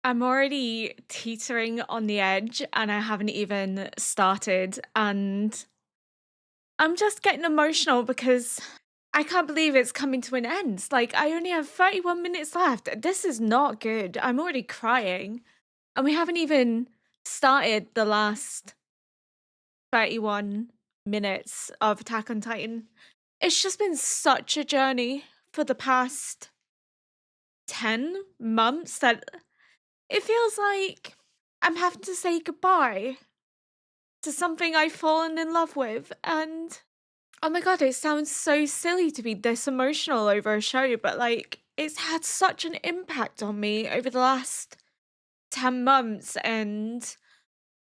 I'm already teetering on the edge and I haven't even started. And I'm just getting emotional because I can't believe it's coming to an end. Like, I only have 31 minutes left. This is not good. I'm already crying. And we haven't even started the last 31 minutes of Attack on Titan. It's just been such a journey for the past 10 months that it feels like I'm having to say goodbye to something I've fallen in love with. And oh my god, it sounds so silly to be this emotional over a show, but like it's had such an impact on me over the last 10 months. And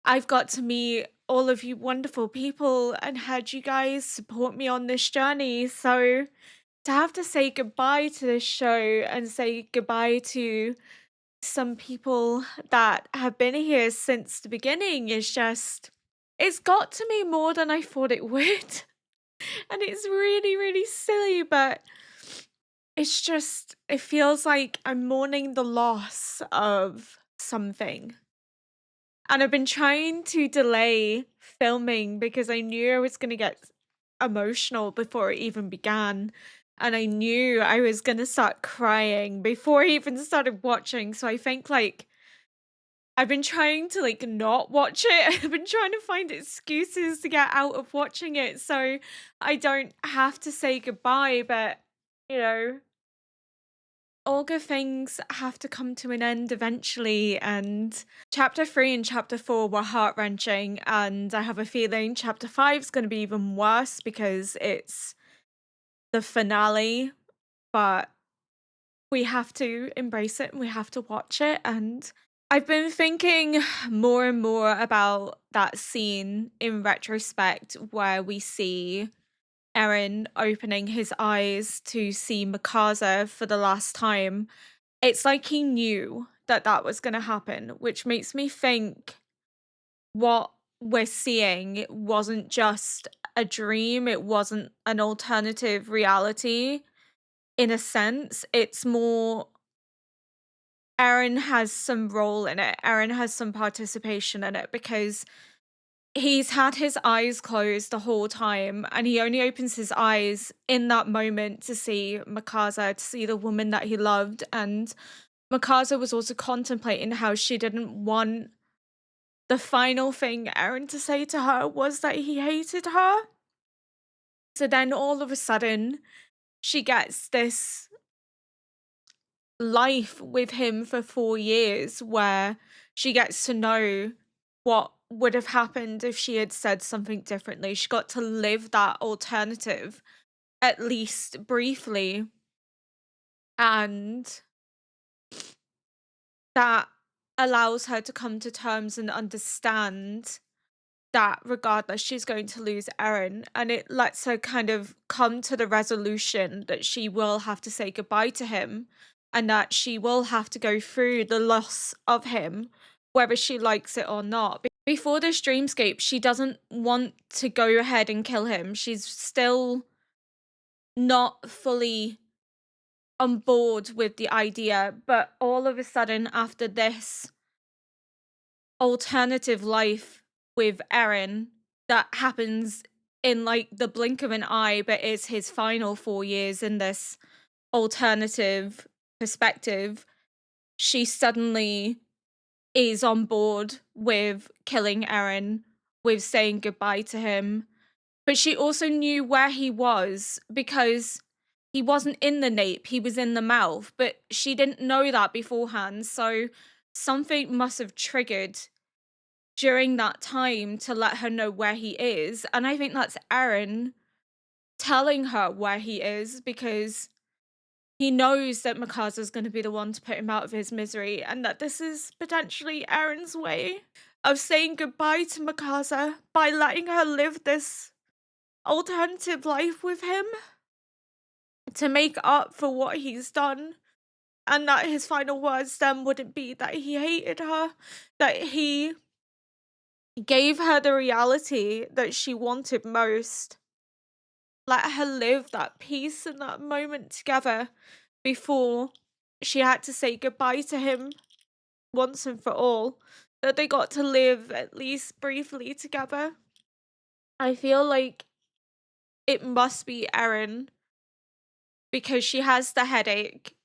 I've got to meet all of you wonderful people and had you guys support me on this journey. So to have to say goodbye to this show and say goodbye to some people that have been here since the beginning is just, it's got to me more than I thought it would. And it's really, really silly, but it's just, it feels like I'm mourning the loss of something. And I've been trying to delay filming because I knew I was going to get emotional before it even began. And I knew I was going to start crying before I even started watching. So I think like I've been trying to like not watch it. I've been trying to find excuses to get out of watching it so I don't have to say goodbye. But, you know, all good things have to come to an end eventually. And chapter 3 and chapter 4 were heart wrenching. And I have a feeling chapter 5 is going to be even worse because it's the finale. But we have to embrace it and we have to watch it. And I've been thinking more and more about that scene in retrospect where we see Eren opening his eyes to see Mikasa for the last time. It's like he knew that that was going to happen, which makes me think what we're seeing wasn't just a dream, it wasn't an alternative reality. In a sense, it's more Aaron has some role in it. Aaron has some participation in it because he's had his eyes closed the whole time and he only opens his eyes in that moment to see Mikasa, to see the woman that he loved. And Mikasa was also contemplating how she didn't want the final thing Aaron to say to her was that he hated her. So then all of a sudden, she gets this life with him for 4 years where she gets to know what would have happened if she had said something differently. She got to live that alternative, at least briefly. And that allows her to come to terms and understand that regardless, she's going to lose Erin. And it lets her kind of come to the resolution that she will have to say goodbye to him and that she will have to go through the loss of him, whether she likes it or not. Before this dreamscape, she doesn't want to go ahead and kill him. She's still not fully on board with the idea. But all of a sudden, after this alternative life with Erin that happens in like the blink of an eye, but it's his final 4 years in this alternative perspective, she suddenly is on board with killing Erin, with saying goodbye to him. But she also knew where he was because he wasn't in the nape, he was in the mouth, but she didn't know that beforehand. So something must have triggered during that time to let her know where he is. And I think that's Aaron telling her where he is because he knows that Mikasa's going to be the one to put him out of his misery and that this is potentially Aaron's way of saying goodbye to Mikasa by letting her live this alternative life with him to make up for what he's done. And that his final words then wouldn't be that he hated her, that he gave her the reality that she wanted most. Let her live that peace and that moment together before she had to say goodbye to him. once and for all, that they got to live at least briefly together. I feel like it must be Erin because she has the headache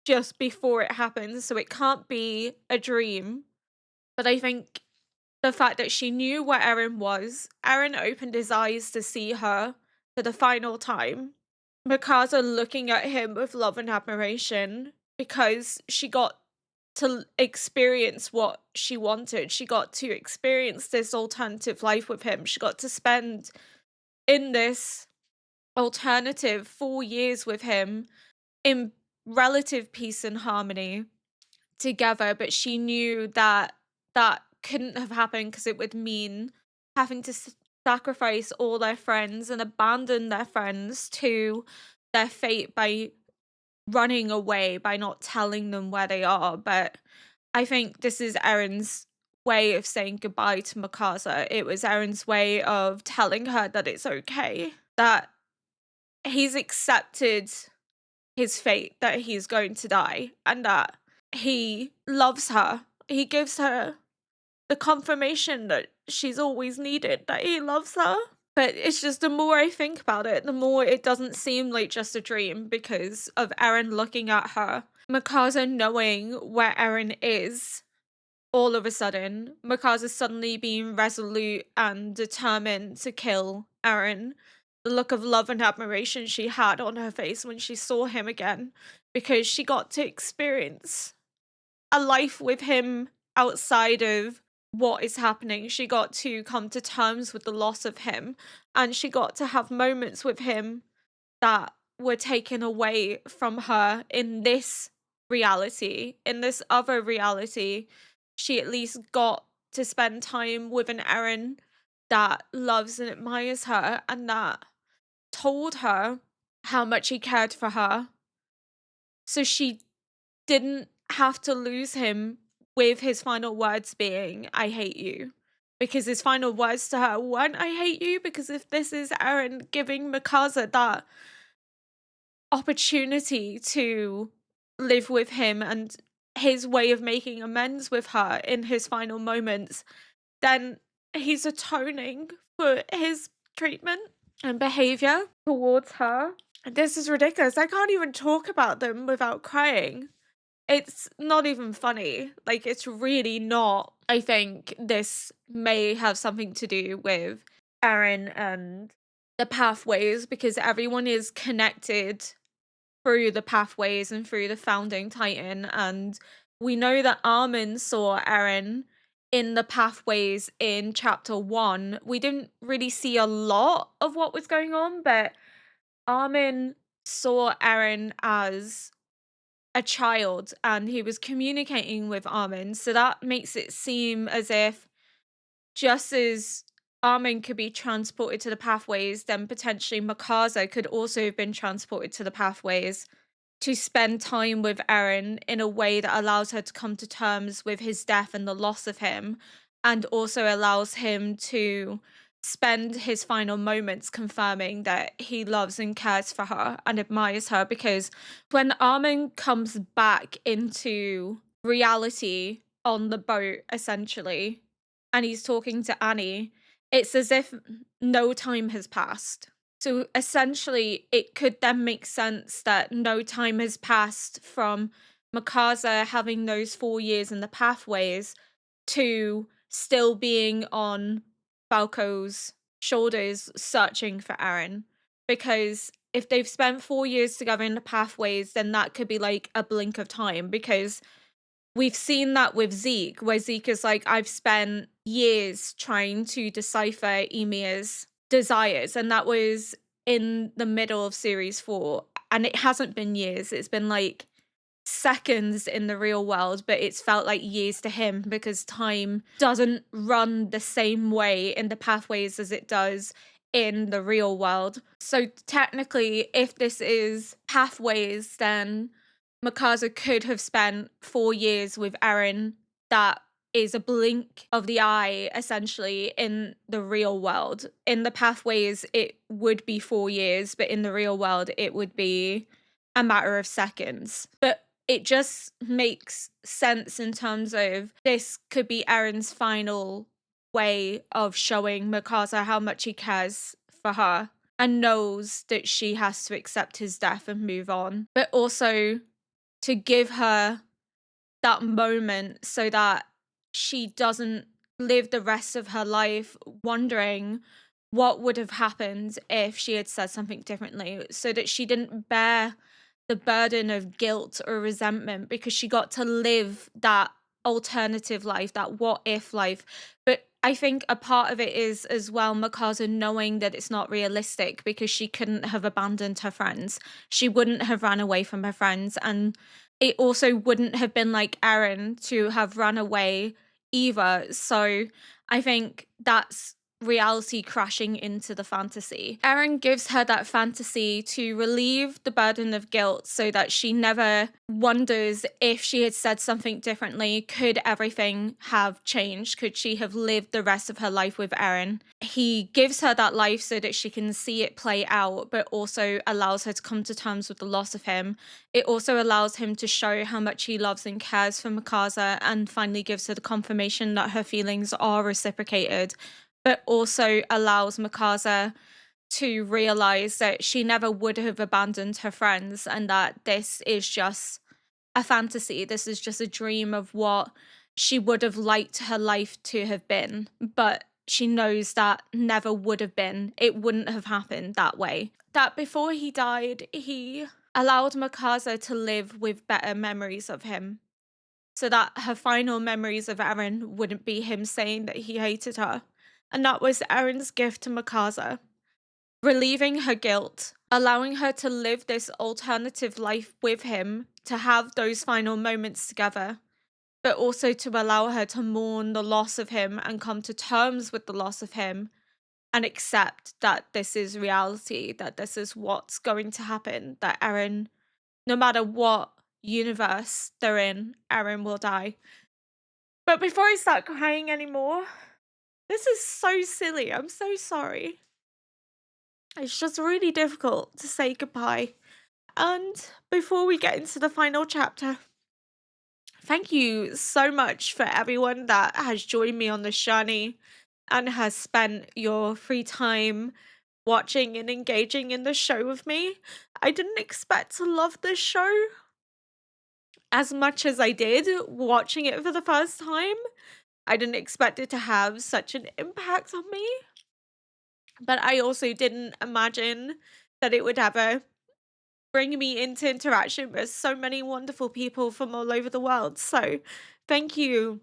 just before it happens, so it can't be a dream. But I think the fact that she knew where Erin was, Erin opened his eyes to see her for the final time. Mikasa looking at him with love and admiration because she got to experience what she wanted. She got to experience this alternative life with him. She got to spend in this alternative 4 years with him in relative peace and harmony together, but she knew that that couldn't have happened because it would mean having to sacrifice all their friends and abandon their friends to their fate by running away, by not telling them where they are. But I think this is Erin's way of saying goodbye to Mikasa. It was Erin's way of telling her that it's okay, that he's accepted his fate, that he's going to die, and that he loves her. He gives her the confirmation that she's always needed, that he loves her. But it's just the more I think about it, the more it doesn't seem like just a dream because of Erin looking at her. Mikasa knowing where Erin is, all of a sudden, Mikasa suddenly being resolute and determined to kill Erin. The look of love and admiration she had on her face when she saw him again, because she got to experience a life with him outside of what is happening. She got to come to terms with the loss of him, and she got to have moments with him that were taken away from her in this reality. In this other reality, she at least got to spend time with an Erin that loves and admires her and that told her how much he cared for her. So she didn't have to lose him with his final words being, I hate you. Because his final words to her weren't, I hate you, because if this is Erin giving Mikasa that opportunity to live with him and his way of making amends with her in his final moments, then he's atoning for his treatment and behavior towards her. This is ridiculous. I can't even talk about them without crying. It's not even funny. Like, it's really not. I think this may have something to do with Erin and the pathways because everyone is connected through the pathways and through the founding titan, and we know that Armin saw Erin in the pathways in chapter 1. We didn't really see a lot of what was going on, but Armin saw Erin as a child and he was communicating with Armin, so that makes it seem as if just as Armin could be transported to the pathways, then potentially Mikasa could also have been transported to the pathways to spend time with Erin in a way that allows her to come to terms with his death and the loss of him, and also allows him to spend his final moments confirming that he loves and cares for her and admires her. Because when Armin comes back into reality on the boat, essentially, and he's talking to Annie, it's as if no time has passed. So essentially, it could then make sense that no time has passed from Mikasa having those 4 years in the pathways to still being on Falco's shoulders searching for Erin. Because if they've spent 4 years together in the pathways, then that could be like a blink of time. Because we've seen that with Zeke, where Zeke is like, I've spent years trying to decipher Ymir's desires, and that was in the middle of series 4. And it hasn't been years, it's been like seconds in the real world, but it's felt like years to him because time doesn't run the same way in the pathways as it does in the real world. So technically, if this is pathways, then Mikasa could have spent 4 years with Erin. That is a blink of the eye, essentially, in the real world. In the pathways, it would be 4 years, but in the real world, it would be a matter of seconds. But it just makes sense in terms of this could be Aaron's final way of showing Mikasa how much he cares for her and knows that she has to accept his death and move on, but also to give her that moment so that she doesn't live the rest of her life wondering what would have happened if she had said something differently, so that she didn't bear the burden of guilt or resentment because she got to live that alternative life, that what if life. But I think a part of it is as well Mikasa knowing that it's not realistic because she couldn't have abandoned her friends. She wouldn't have ran away from her friends. And it also wouldn't have been like Eren to have run away either. So I think that's reality crashing into the fantasy. Eren gives her that fantasy to relieve the burden of guilt so that she never wonders if she had said something differently, could everything have changed? Could she have lived the rest of her life with Eren? He gives her that life so that she can see it play out, but also allows her to come to terms with the loss of him. It also allows him to show how much he loves and cares for Mikasa, and finally gives her the confirmation that her feelings are reciprocated, but also allows Mikasa to realize that she never would have abandoned her friends and that this is just a fantasy. This is just a dream of what she would have liked her life to have been, but she knows that never would have been. It wouldn't have happened that way. That before he died, he allowed Mikasa to live with better memories of him, so that her final memories of Eren wouldn't be him saying that he hated her. And that was Eren's gift to Mikasa, relieving her guilt, allowing her to live this alternative life with him, to have those final moments together, but also to allow her to mourn the loss of him and come to terms with the loss of him and accept that this is reality, that this is what's going to happen, that Eren, no matter what universe they're in, Eren will die. But before I start crying anymore, this is so silly. I'm so sorry. It's just really difficult to say goodbye. And before we get into the final chapter, thank you so much for everyone that has joined me on this journey and has spent your free time watching and engaging in the show with me. I didn't expect to love this show as much as I did watching it for the first time. I didn't expect it to have such an impact on me, but I also didn't imagine that it would ever bring me into interaction with so many wonderful people from all over the world. So, thank you,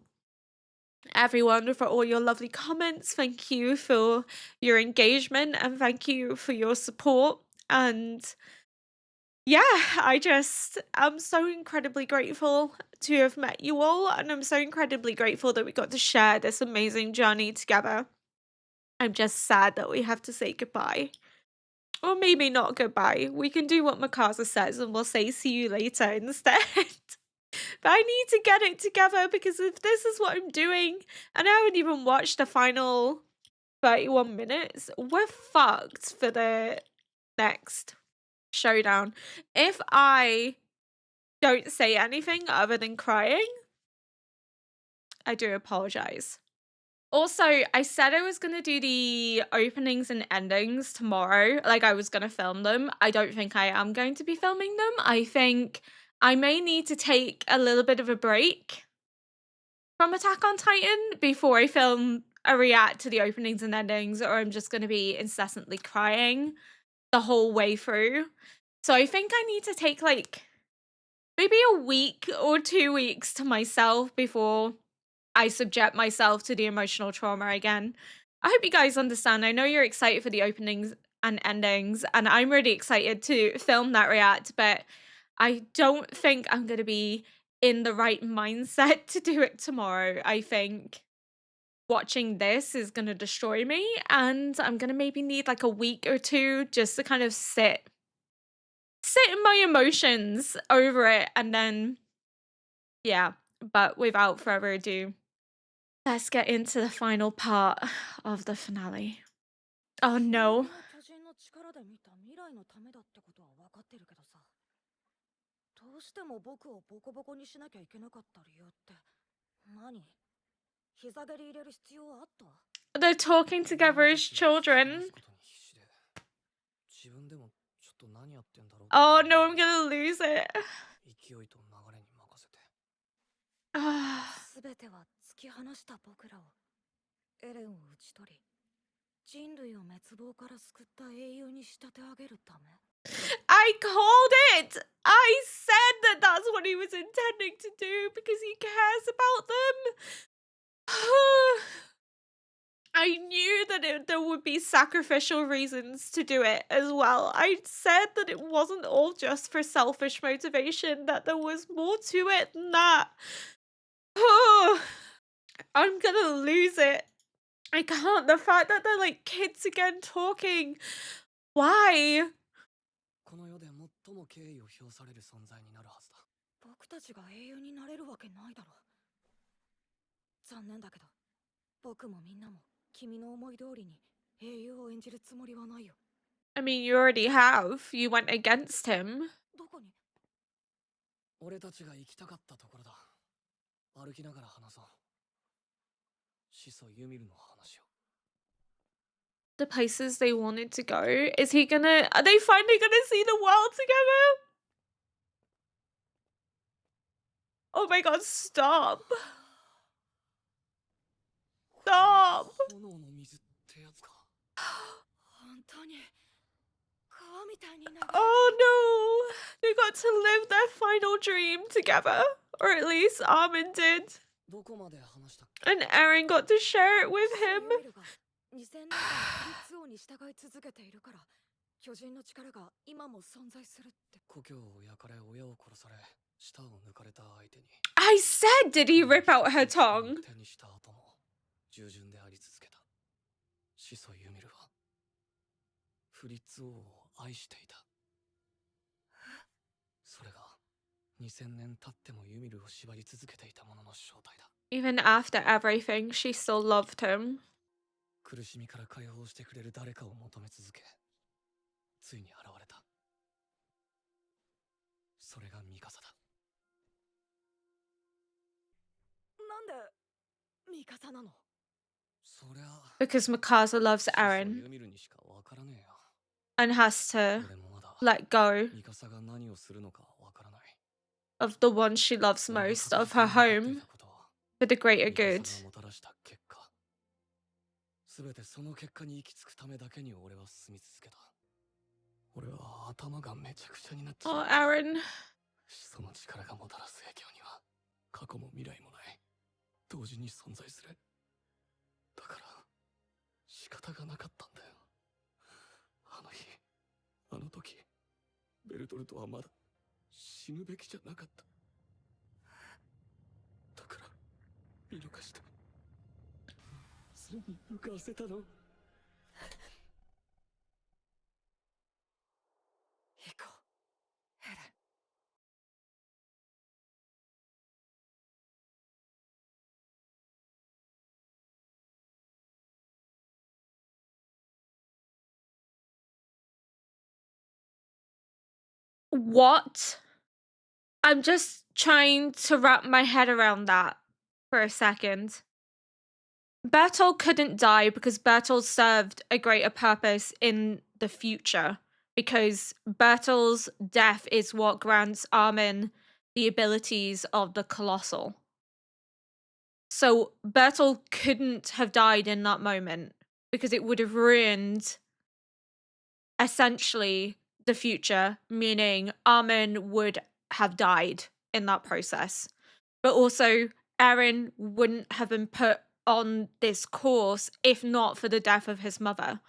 everyone, for all your lovely comments. Thank you for your engagement, and thank you for your support. And yeah, I'm so incredibly grateful to have met you all, and I'm so incredibly grateful that we got to share this amazing journey together. I'm just sad that we have to say goodbye. Or maybe not goodbye. We can do what Mikasa says and we'll say see you later instead. But I need to get it together because if this is what I'm doing and I haven't even watched the final 31 minutes, we're fucked for the next showdown. If I don't say anything other than crying, I do apologize. Also, I said I was gonna do the openings and endings tomorrow. Like, I was gonna film them. I don't think I am going to be filming them. I think I may need to take a little bit of a break from Attack on Titan before I film a react to the openings and endings, or I'm just gonna be incessantly crying the whole way through. So I think I need to take like maybe a week or 2 weeks to myself before I subject myself to the emotional trauma again. I hope you guys understand. I know you're excited for the openings and endings, and I'm really excited to film that react, but I don't think I'm going to be in the right mindset to do it tomorrow. I think watching this is going to destroy me, and I'm going to maybe need like a week or two just to kind of sit in my emotions over it, and then yeah. But without further ado, let's get into the final part of the finale. Oh no. 進撃の巨人の力で見た未来のためだってことは分かってるけどさ。どうしても僕をボコボコにしなきゃいけなかった理由って何？膝蹴り入れる必要あった？ They're talking 子供 together た as ちが突き放 children. すことに必死で、自分でもちょっと何やってんだろう Oh って no, 思 I'm いなが gonna ら lose it. 勢いと流れに任せて。 Ah, 全ては突き放した僕らを、エレンを討ち取り、人類を滅亡から救った英雄に仕立て上げるため。 I called it. I said that that's what he was intending to do because he cares about them. I knew that there would be sacrificial reasons to do it as well. I said that it wasn't all just for selfish motivation, that there was more to it than that. I'm gonna lose it. I can't. The fact that they're like kids again talking. Why? この世で最も敬意を表される存在になるはずだ。僕たちが英雄になれるわけないだろう。残念だけど、僕もみんなも君の思い通りに英雄を演じるつもりはないよ。 I mean, you already have. You went against him. どこに？俺たちが行きたかったところだ。歩きながら話そう。始祖ユミルの話を。 The places they wanted to go. Is he gonna? Are they finally gonna see the world together? Oh my god! Stop! Stop! 炎の水ってやつか。本当に川みたいに流れてる。 Oh no! They got to live their final dream together, or at least Armin did, どこまで話したっけ？ and Eren got to share it with ユ him. ミルが2000年間フリッツ王に従い続けているから、巨人の力が今も存在するって。故郷を焼かれ、親を殺され、舌を抜かれた相手に。 I said, did he rip out her tongue? 手にした後も従順であり続けた。始祖ユミルはフリッツ王を愛していた。それが2000年経ってもユミルを縛り続けていたものの正体だ。 Even after everything, she still loved him. 苦しみから解放してくれる誰かを求め続け、ついに現れた。それがミカサだ。なんでミカサなの？そりゃ Because Mikasa loves 始祖 Eren ユミルにしかわからねえよ。 and has to 俺もまだ let go ミカサが何をするのかわからない。 of the one she loves 俺が most, 確 of 実 her に分かってい home, たことは for the greater ミカ good. サがもたらした結果、すべてその結果に行き着くためだけに俺は進み続けた。俺は頭がめちゃくちゃになっちゃ Oh, う。 Eren. 始祖の力がもたらす影響には過去も未来もない、同時に存在する。だから仕方がなかったんだよ。あの日、あの時、ベルトルトはまだ死ぬべきじゃなかった。だから見逃した。それに浮かせたの。行こう、エレン。What? I'm just trying to wrap my head around that for a second. Bertolt couldn't die because Bertolt served a greater purpose in the future. Because Bertolt's death is what grants Armin the abilities of the Colossal. So Bertolt couldn't have died in that moment because it would have ruined essentially the future, meaning Armin would have died in that process. But also, Eren wouldn't have been put on this course if not for the death of his mother.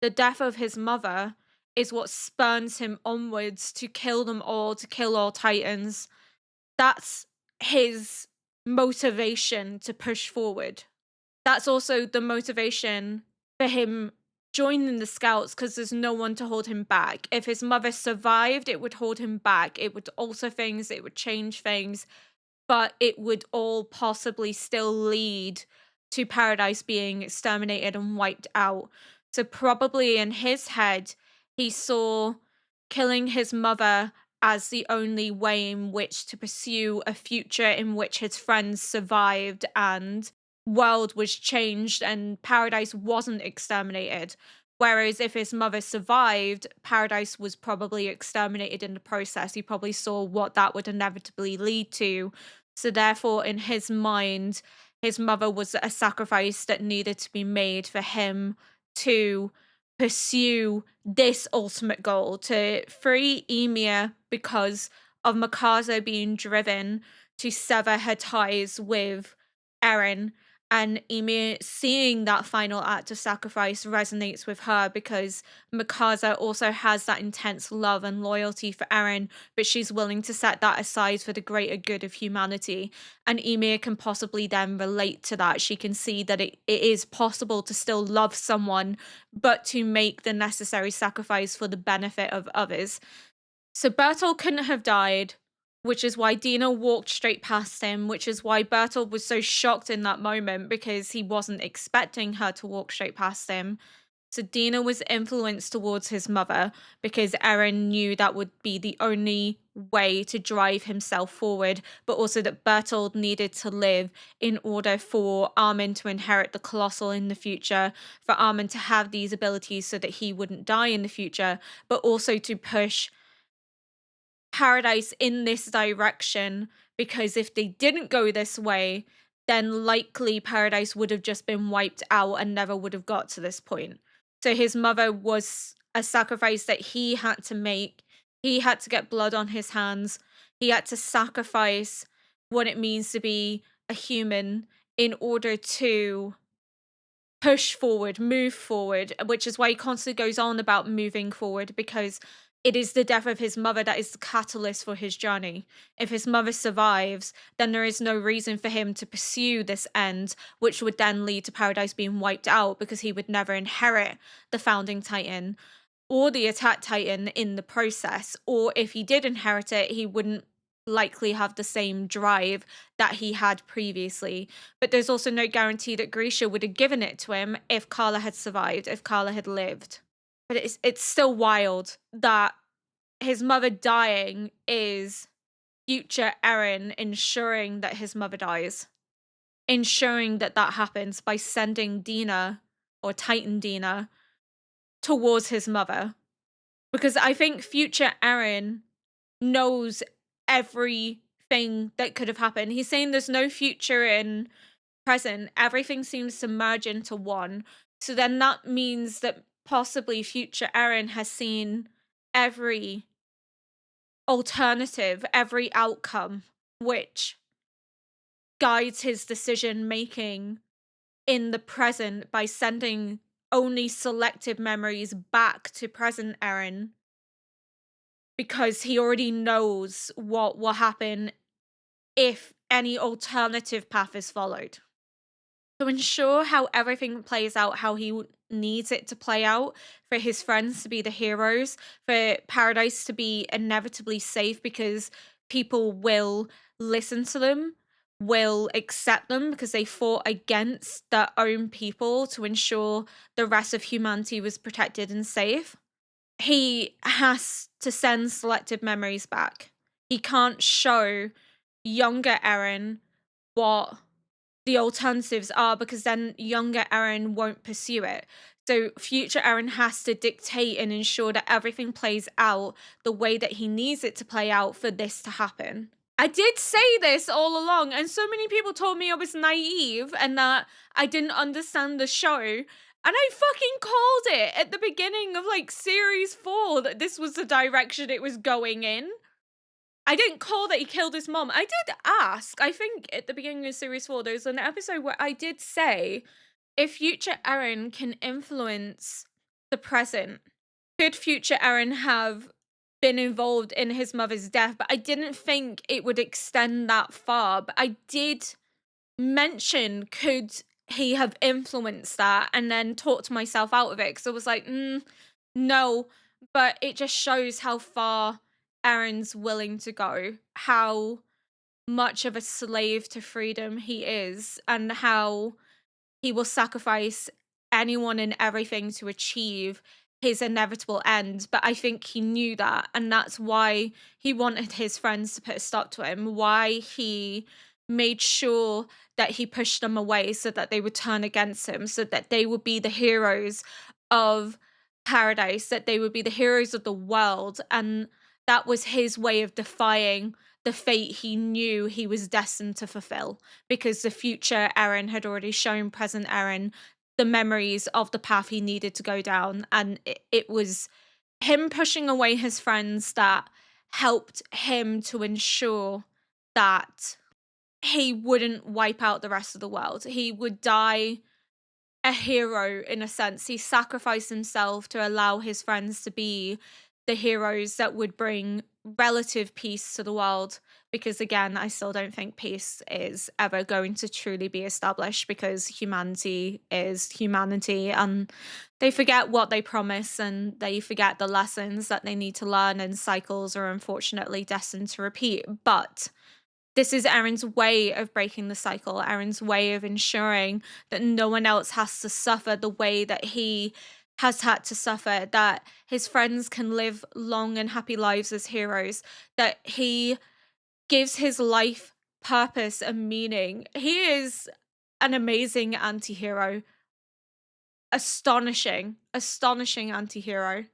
The death of his mother is what spurns him onwards to kill them all, to kill all Titans. That's his motivation to push forward. That's also the motivation for him joining the scouts because there's no one to hold him back. If his mother survived, it would hold him back. It would alter things, it would change things, but it would all possibly still lead to Paradise being exterminated and wiped out. So probably in his head, he saw killing his mother as the only way in which to pursue a future in which his friends survived and world was changed and paradise wasn't exterminated. Whereas if his mother survived, paradise was probably exterminated in the process. He probably saw what that would inevitably lead to. So therefore, in his mind, his mother was a sacrifice that needed to be made for him to pursue this ultimate goal, to free Emir because of Mikasa being driven to sever her ties with Eren. And Emir seeing that final act of sacrifice resonates with her because Mikasa also has that intense love and loyalty for Eren, but she's willing to set that aside for the greater good of humanity. And Emir can possibly then relate to that. She can see that it is possible to still love someone, but to make the necessary sacrifice for the benefit of others. So Bertolt couldn't have died, which is why Dina walked straight past him, which is why Bertolt was so shocked in that moment because he wasn't expecting her to walk straight past him. So Dina was influenced towards his mother because Eren knew that would be the only way to drive himself forward, but also that Bertold needed to live in order for Armin to inherit the Colossal in the future, for Armin to have these abilities so that he wouldn't die in the future, but also to push Paradise in this direction, because if they didn't go this way, then likely Paradise would have just been wiped out and never would have got to this point. So his mother was a sacrifice that he had to make. He had to get blood on his hands. He had to sacrifice what it means to be a human in order to push forward, move forward, which is why he constantly goes on about moving forward because it is the death of his mother that is the catalyst for his journey. If his mother survives, then there is no reason for him to pursue this end, which would then lead to Paradise being wiped out because he would never inherit the founding Titan or the attack Titan in the process. Or if he did inherit it, he wouldn't likely have the same drive that he had previously. But there's also no guarantee that Grisha would have given it to him if Carla had survived, if Carla had lived. But it's still wild that his mother dying is future Eren ensuring that his mother dies. Ensuring that that happens by sending Dina, or Titan Dina, towards his mother. Because I think future Eren knows everything that could have happened. He's saying there's no future in present. Everything seems to merge into one. So then that means that possibly future Eren has seen every alternative, every outcome, which guides his decision making in the present by sending only selective memories back to present Eren because he already knows what will happen if any alternative path is followed. To ensure how everything plays out how he needs it to play out, for his friends to be the heroes, for Paradise to be inevitably safe because people will listen to them, will accept them because they fought against their own people to ensure the rest of humanity was protected and safe. He has to send selective memories back. He can't show younger Eren what the alternatives are because then younger Eren won't pursue it. So future Eren has to dictate and ensure that everything plays out the way that he needs it to play out for this to happen. I did say this all along, and so many people told me I was naive and that I didn't understand the show. And I fucking called it at the beginning of like series 4 that this was the direction it was going in. I didn't call that he killed his mom. I did ask, I think at the beginning of series 4, there was an episode where I did say, if future Eren can influence the present, could future Eren have been involved in his mother's death? But I didn't think it would extend that far. But I did mention, could he have influenced that and then talked myself out of it? Because I was like, no. But it just shows how far Eren's willing to go, how much of a slave to freedom he is, and how he will sacrifice anyone and everything to achieve his inevitable end, but I think he knew that, and that's why he wanted his friends to put a stop to him, why he made sure that he pushed them away so that they would turn against him, so that they would be the heroes of paradise, that they would be the heroes of the world, and that was his way of defying the fate he knew he was destined to fulfill, because the future Eren had already shown present Eren the memories of the path he needed to go down, and it was him pushing away his friends that helped him to ensure that he wouldn't wipe out the rest of the world. He would die a hero in a sense. He sacrificed himself to allow his friends to be the heroes that would bring relative peace to the world. Because again, I still don't think peace is ever going to truly be established, because humanity is humanity and they forget what they promise and they forget the lessons that they need to learn, and cycles are unfortunately destined to repeat. But this is Aaron's way of breaking the cycle, Aaron's way of ensuring that no one else has to suffer the way that he has had to suffer, that his friends can live long and happy lives as heroes, that he gives his life purpose and meaning. He is an amazing anti-hero. Astonishing, astonishing anti-hero.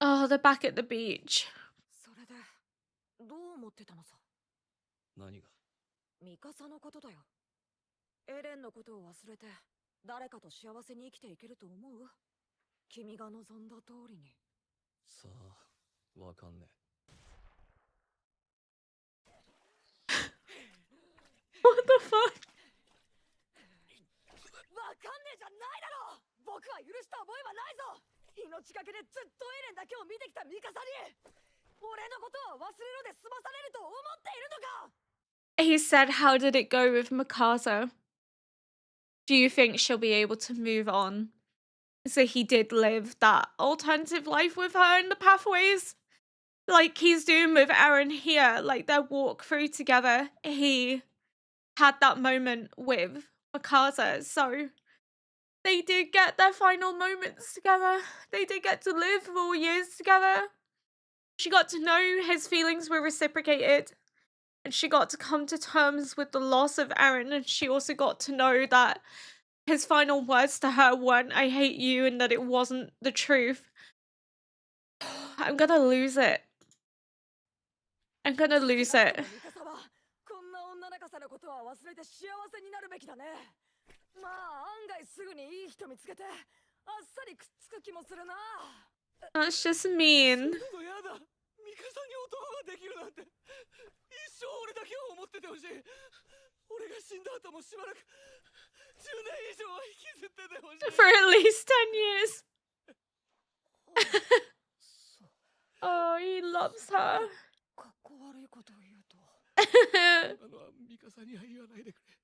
Oh, they're back at the beach. それでどう思ってたのさ。何が？ミカサのことだよ。エレンのことを忘れて誰かと幸せに生きていけると思う？君が望んだ通りに。さあ、わかんねえ。What the fuck? わかんねえじゃないだろ。僕は許した覚えはないぞ。命がけでずっとエレンだけを見てきたミカサに俺のことを忘れろで済まされると思っているのか。 He said, how did it go with Mikasa? Do you think she'll be able to move on? So he did live that alternative life with her in the pathways, like he's doing with Eren here, like their walk through together. He had that moment with Mikasa, so they did get their final moments together. They did get to live 4 years together. She got to know his feelings were reciprocated, and she got to come to terms with the loss of Eren, and she also got to know that his final words to her weren't "I hate you," and that it wasn't the truth. I'm gonna lose it. I'm gonna lose it. ミカサはこんな女仲さのことは忘れて幸せになるべきだね。まあ案外すぐにいい人見つけてあっさりくっつく気もするな。 That's just mean. やだ。ミカサに男ができるなんて。一生俺だけを思っててほしい。俺が死んだ後もしばらく10年以上は引きずっててほしい。For at least 10 years. Oh, he loves her. かっこ悪いことを言うと。今のはミカサには言わないでくれ。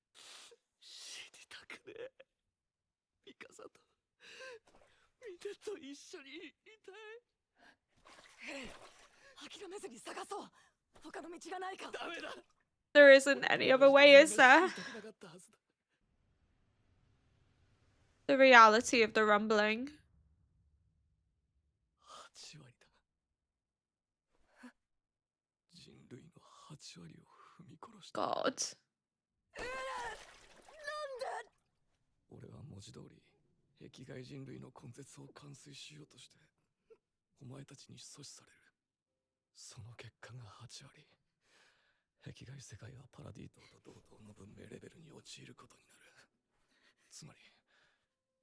死にたくねえ。ミカサとみんなと一緒にいたい。諦めずに探そう。他の道がないか。ダメだ。There isn't any other way, is there? The reality of the rumbling. 8割だ。人類の8割を踏み殺した。God. なんで。俺は文字通り壁外人類の根絶を完遂しようとしてお前たちに阻止される。その結果が8割。壁外世界はパラディ島と同等の文明レベルに陥ることになる。つまり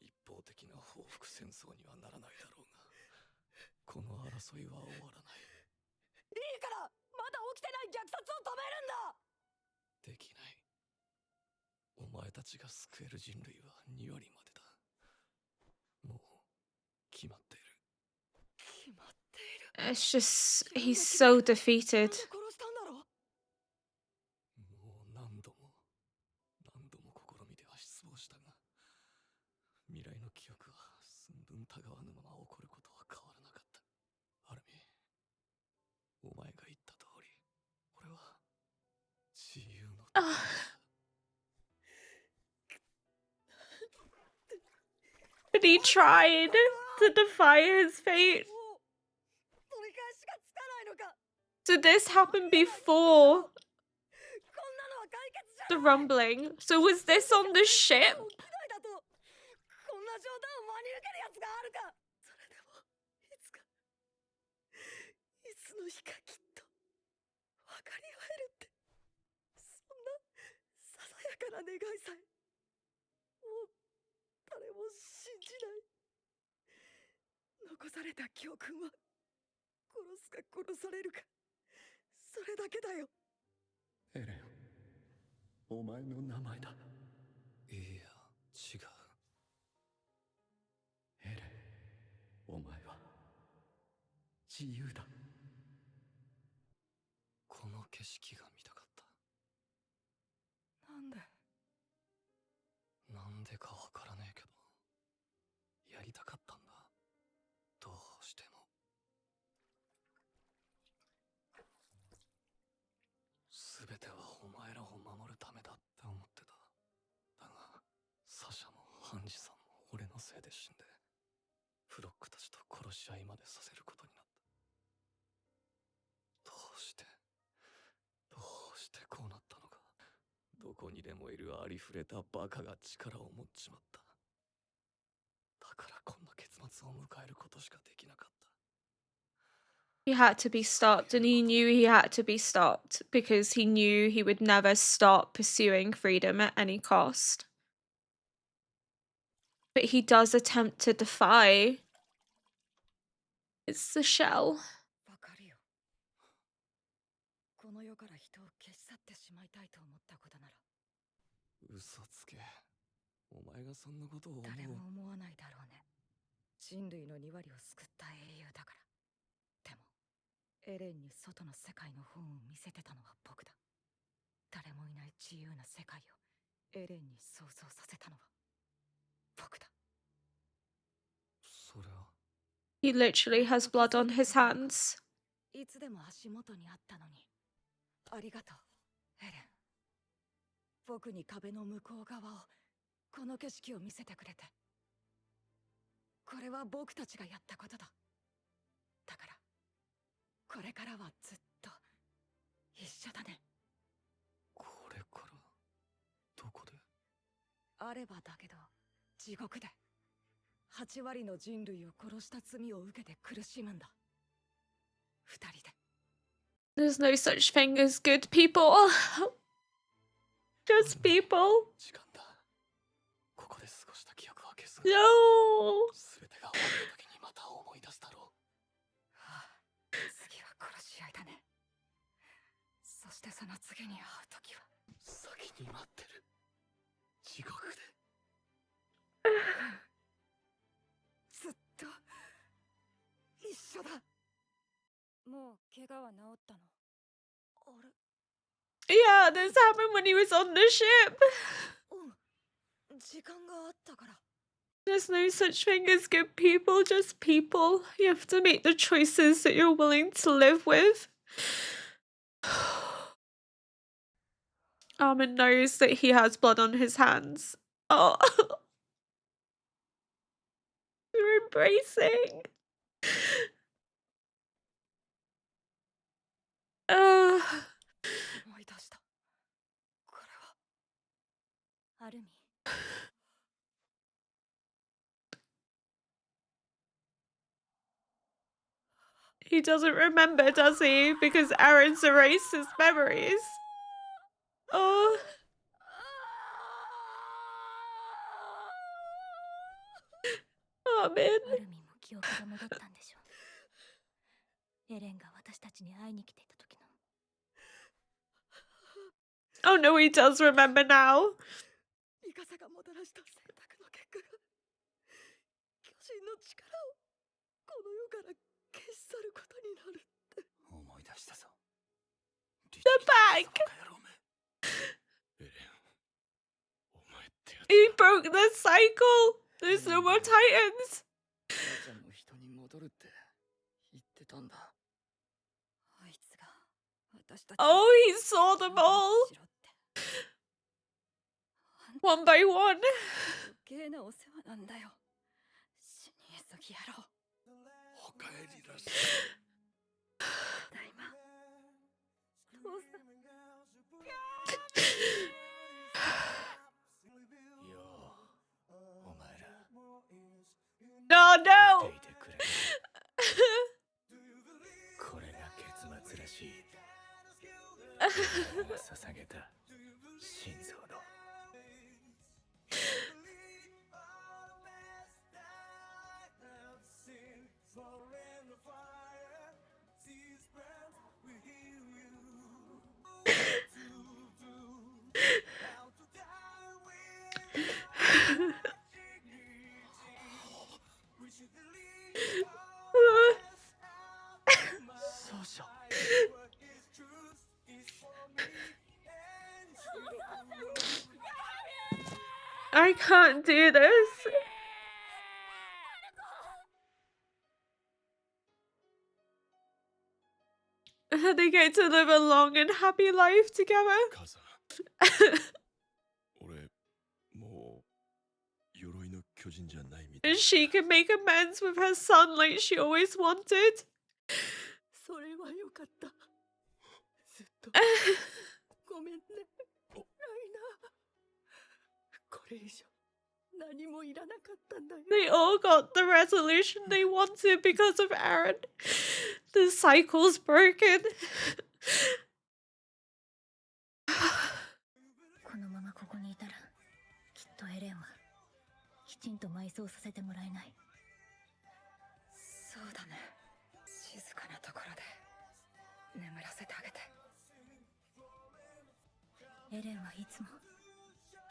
一方的な報復戦争にはならないだろうが、この争いは終わらない。いいからまだ起きてない虐殺を止めるんだ。できない。お前たちが救える人類は2割までだ。もう決まっている。決まっている。 It's just, he's so defeated. 殺したんだろ。もう何度も試みては失望したが、未来の記憶は寸分たがわぬまま起こることは変わらなかった。アルミ、お前が言った通り、俺は自由の。But he tried. to defy his fate. もう取り返しがつかないのか。 So this happened before こんなのは解決じゃ the ない。 rumbling. So was this on the 起 ship? きないだとこんな冗談を真に受けるやつがあるか。それでもいつかいつの日かきっと分かり合えるって、そんなささやかな願いさえもう誰も信じない。残された教訓は殺すか殺されるか、それだけだよ。エレン、お前の名前だ。いや、違う。エレン、お前は自由だ。この景色が見たかった。なんで。なんでかわからねえけど、やりたかったんだ。どうしても。すべてはお前らを守るためだって思ってた。だが、サシャもハンジさんも俺のせいで死んで、フロックたちと殺し合いまでさせることになった。どうしてこうなったのか。どこにでもいるありふれたバカが力を持っちまった。だからこんな結末を迎えることしかできなかった。He had to be stopped, and he knew he had to be stopped because he knew he would never stop pursuing freedom at any cost. But he does attempt to defy. It's the shell. わかるよ。この世から人を消し去ってしまいたいと思ったことなら嘘つけ。お前がそんなことを思う。誰も思わないだろうね。人類の2割を救った英雄だから。でもエレンに外の世界の本を見せてたのは僕だ。誰もいない自由な世界をエレンに想像させたのは僕だ。それは。He literally has blood on his hands. いつでも足元にあったのに。ありがとう、エレン。僕に壁の向こう側を、この景色を見せてくれて。これは僕たちがやったことだ。だから、これからはずっと一緒だね。これからどこで。あればだけど、地獄で8割の人類を殺した罪を受けて苦しむんだ。2人で。There's no such thing as good people. Just people. 時間だ。ここで過ごした記憶は消す。 No. すべてが終わった時にまた思い出すだろう。はあ、次は殺し合いだね。そしてその次に会う時は先に待ってる。地獄で。ずっと一緒だ。もう怪我は治ったの？あれ？ Yeah, this happened when he was on the ship. うん、時間があったから。 There's no such thing as good people, just people. You have to make the choices that you're willing to live with. Armin knows that he has blood on his hands. Oh. They're embracing. Uh, 思い出した。これはアルミ。 he doesn't remember, does he? Because Aaron's erased his memories. Oh. Armin. アルミも記憶が戻ったんでしょう。エレンが私たちに会いに来ていた時の。 Oh no, he does remember now. ミカサがもたらした選択の結果が巨人の力をこの世から消し去ることになるって。思い出したぞ。 The bag. エレン、お前ってやつ。 He broke the cycle. There's no more Titans. 母ちゃんも人に戻るって言ってたんだ。あいつが私たち Oh, he saw them all しろって。 one by one. 余計なお世話なんだよ。死に時野郎。おかえりなさただいま。父さん。い。よう、お前ら。 No, 見 no. ていてくれ。これが結末らしい。お前らが捧げた心臓の。そうじゃ。 I can't do this. They get to live a long and happy life together. 母さん、俺もう鎧の巨人じゃないみたい And だ。 she can make amends with her son like she always wanted. それはよかった。ずっと。ごめんね。ライナー。これ以上何もいらなかったんだよ。 They all got the resolution they wanted because of Aaron. The cycle's broken. このままここにいたら、きっとエレンはきちんと埋葬させてもらえない。そうだね。静かなところで眠らせてあげて。エレンはいつも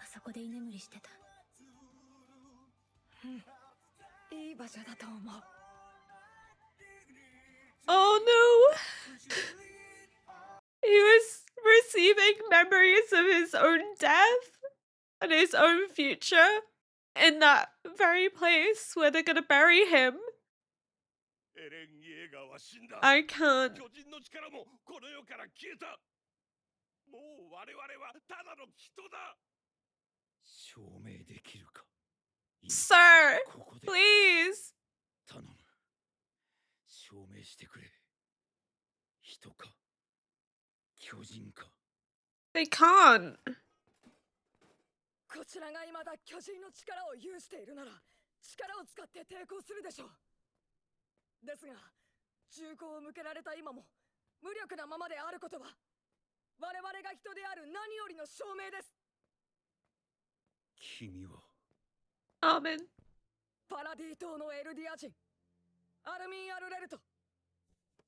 あそこで居眠りしてた。うん、いい場所だと思う。 Oh no! He was receiving memories of his own death and his own future in that very place where they're gonna bury him. エレン・イェーガーは死んだ。 I can't. 巨人の力もこの世から消えた。もう我々はただの人だ。証明できるか。 Sir, ここで please. 頼む。証明してくれ。人か巨人か。 They can't. こちらが未だ巨人の力を有しているなら、力を使って抵抗するでしょう。ですが、銃口を向けられた今も無力なままであることは、我々が人である何よりの証明です。君は Amen. パラディ島のエルディア人、アルミン・アルレルト、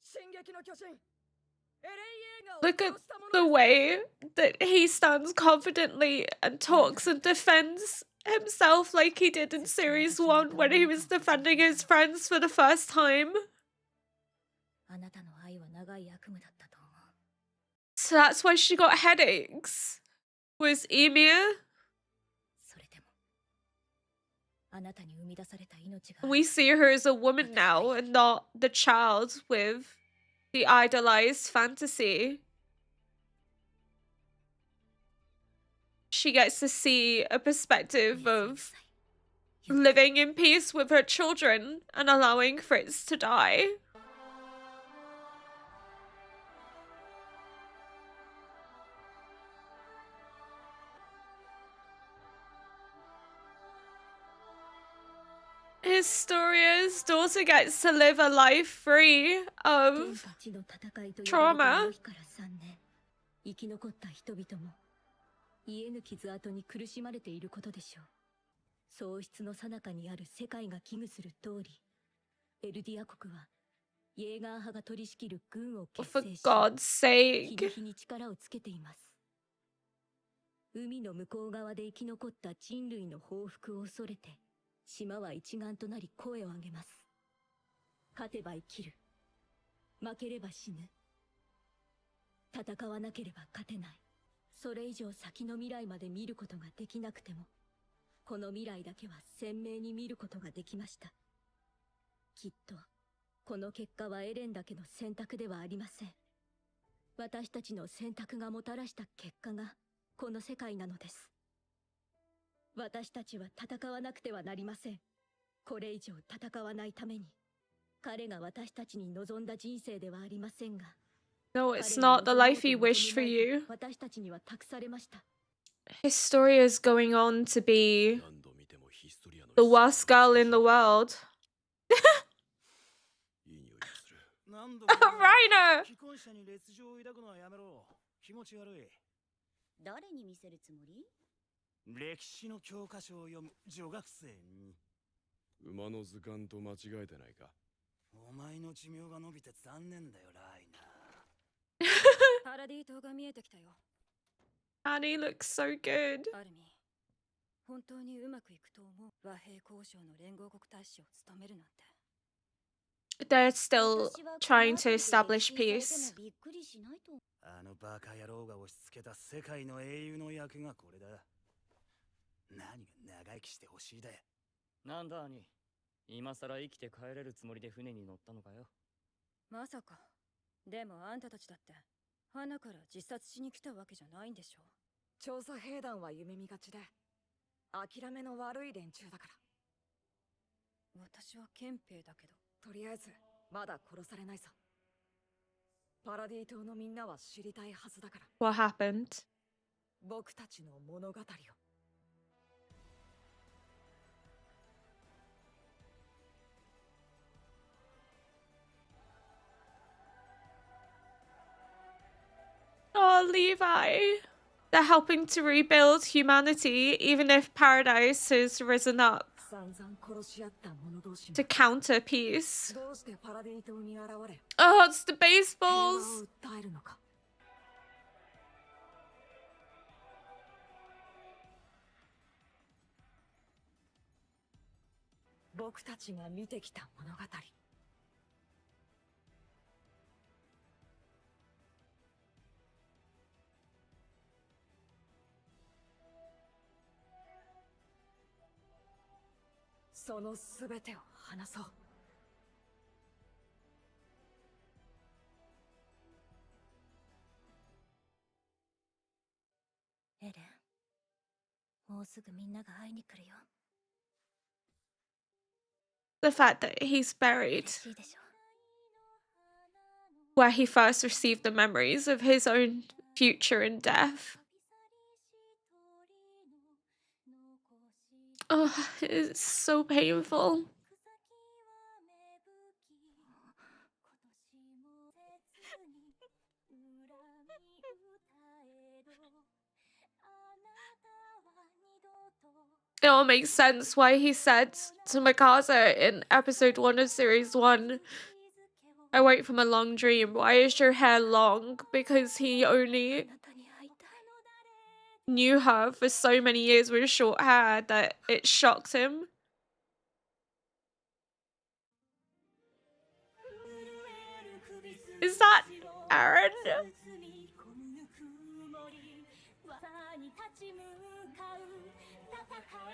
進撃の巨人、エレン・イェーガーを Look at 殺した者 the です。 way that he stands confidently and talks and defends himself like he did in series 1 when he was defending his friends for the first time. あなたの愛は長い悪夢だったと思う。 So that's why she got headaches. Was Emir? それでも、あなたに生み出された命が We see her as a woman now and not the child with the idolized fantasy. She gets to see a perspective of living in peace with her children and allowing Fritz to die. Historia's daughter gets to live a life free 天 of 下地の戦いと呼 trauma ばれたあの日から3年、生き残った人々も癒えぬ傷跡に苦しまれていることでしょう。喪失の最中にある世界が危惧する通り、エルディア国はイェーガー派が取り仕切る軍を結 for 成し、 God's 日に sake. 日に力をつけています。海の向こう側で生き残った人類の報復を恐れて、島は一丸となり声を上げます。勝てば生きる。負ければ死ぬ。戦わなければ勝てない。それ以上先の未来まで見ることができなくても、この未来だけは鮮明に見ることができました。きっと、この結果はエレンだけの選択ではありません。私たちの選択がもたらした結果が、この世界なのです。私たちは戦わなくてはなりません。これ以上戦わないために、彼が私たちに望んだ人生ではありませんが、No, it's not the life he wished for you. 私たちには託されました。His story is going on to be the worst girl in the world. 何度 Rhino! 既婚者に劣情を抱くのはやめろ。気持ち悪い。誰に見せるつもり？歴史の教科書を読む女学生に。馬の図鑑と間違えてないか。お前の寿命が伸びて残念だよ、ライナー。パラディ島が見えてきたよ。Annie looks so good. アルミ、本当にうまくいくと思う。和平交渉の連合国大使を務めるなんて。They're still trying to establish peace. あのバカ野郎が押し付けた世界の英雄の役がこれだ。何が長生きしてほしいだよ。なんだ兄、今さら生きて帰れるつもりで船に乗ったのかよ。まさか。でもあんたたちだって花から自殺しに来たわけじゃないんでしょ。調査兵団は夢見がちで諦めの悪い連中だから。私は憲兵だけど、とりあえずまだ殺されないさ。パラディ島のみんなは知りたいはずだから。What happened? 僕たちの物語を。Oh, Levi. They're helping to rebuild humanity, even if paradise has risen up to counter peace. Oh, it's the baseballs. 僕たちが見てきた物語。そのすべてを話そう。エレン、もうすぐみんなが会いに来るよ。The fact that he's buried where he first received the memories of his own future and death. Oh, it's so painful. It all makes sense why he said to Mikasa in episode 1 of series 1, I wake from a long dream. Why is your hair long? Because he only knew her for so many years with short hair that it shocked him. Is that Aaron?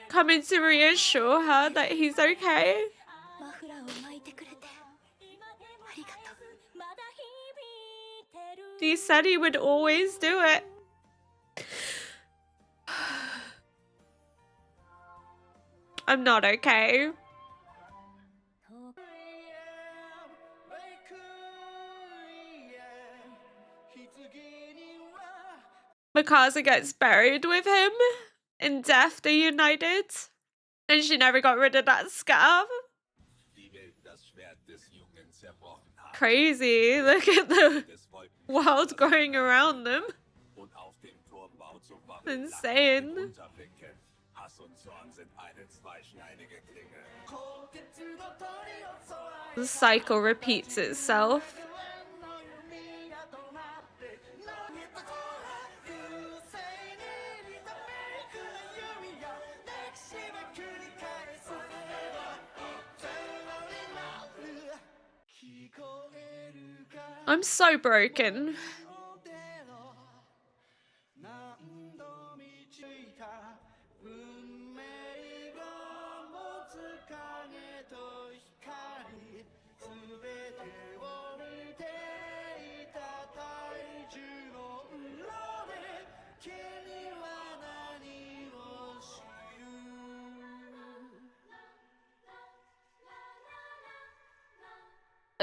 Coming to reassure her that he's okay. He said he would always do it. I'm not okay. Mikasa gets buried with him. In death, they're united. And she never got rid of that scarf. Crazy. Look at the world going around them. Insane. The cycle repeats itself. I'm so broken.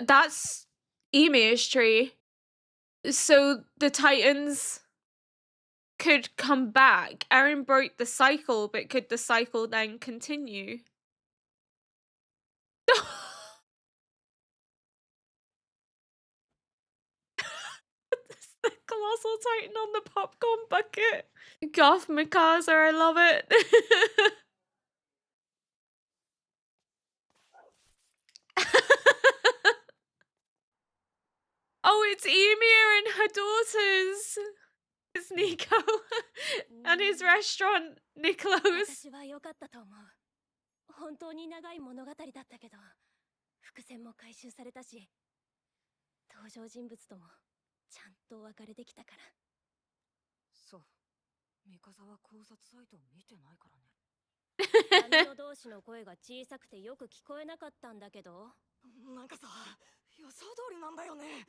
That's Emir's tree. So the Titans could come back. Eren broke the cycle, but could the cycle then continue? It's the colossal titan on the popcorn bucket. Goth Mikasa, I love it. Oh, it's Emir and her daughters. It's Nico and his restaurant, Nicholas. 私は良かったと思う。本当に長い物語だったけど、伏線も回収されたし、登場人物ともちゃんとお別れできたから。そう。ミカサは考察サイトを見てないからね。男女同士の声が小さくてよく聞こえなかったんだけど。なんかさ、予想通りなんだよね。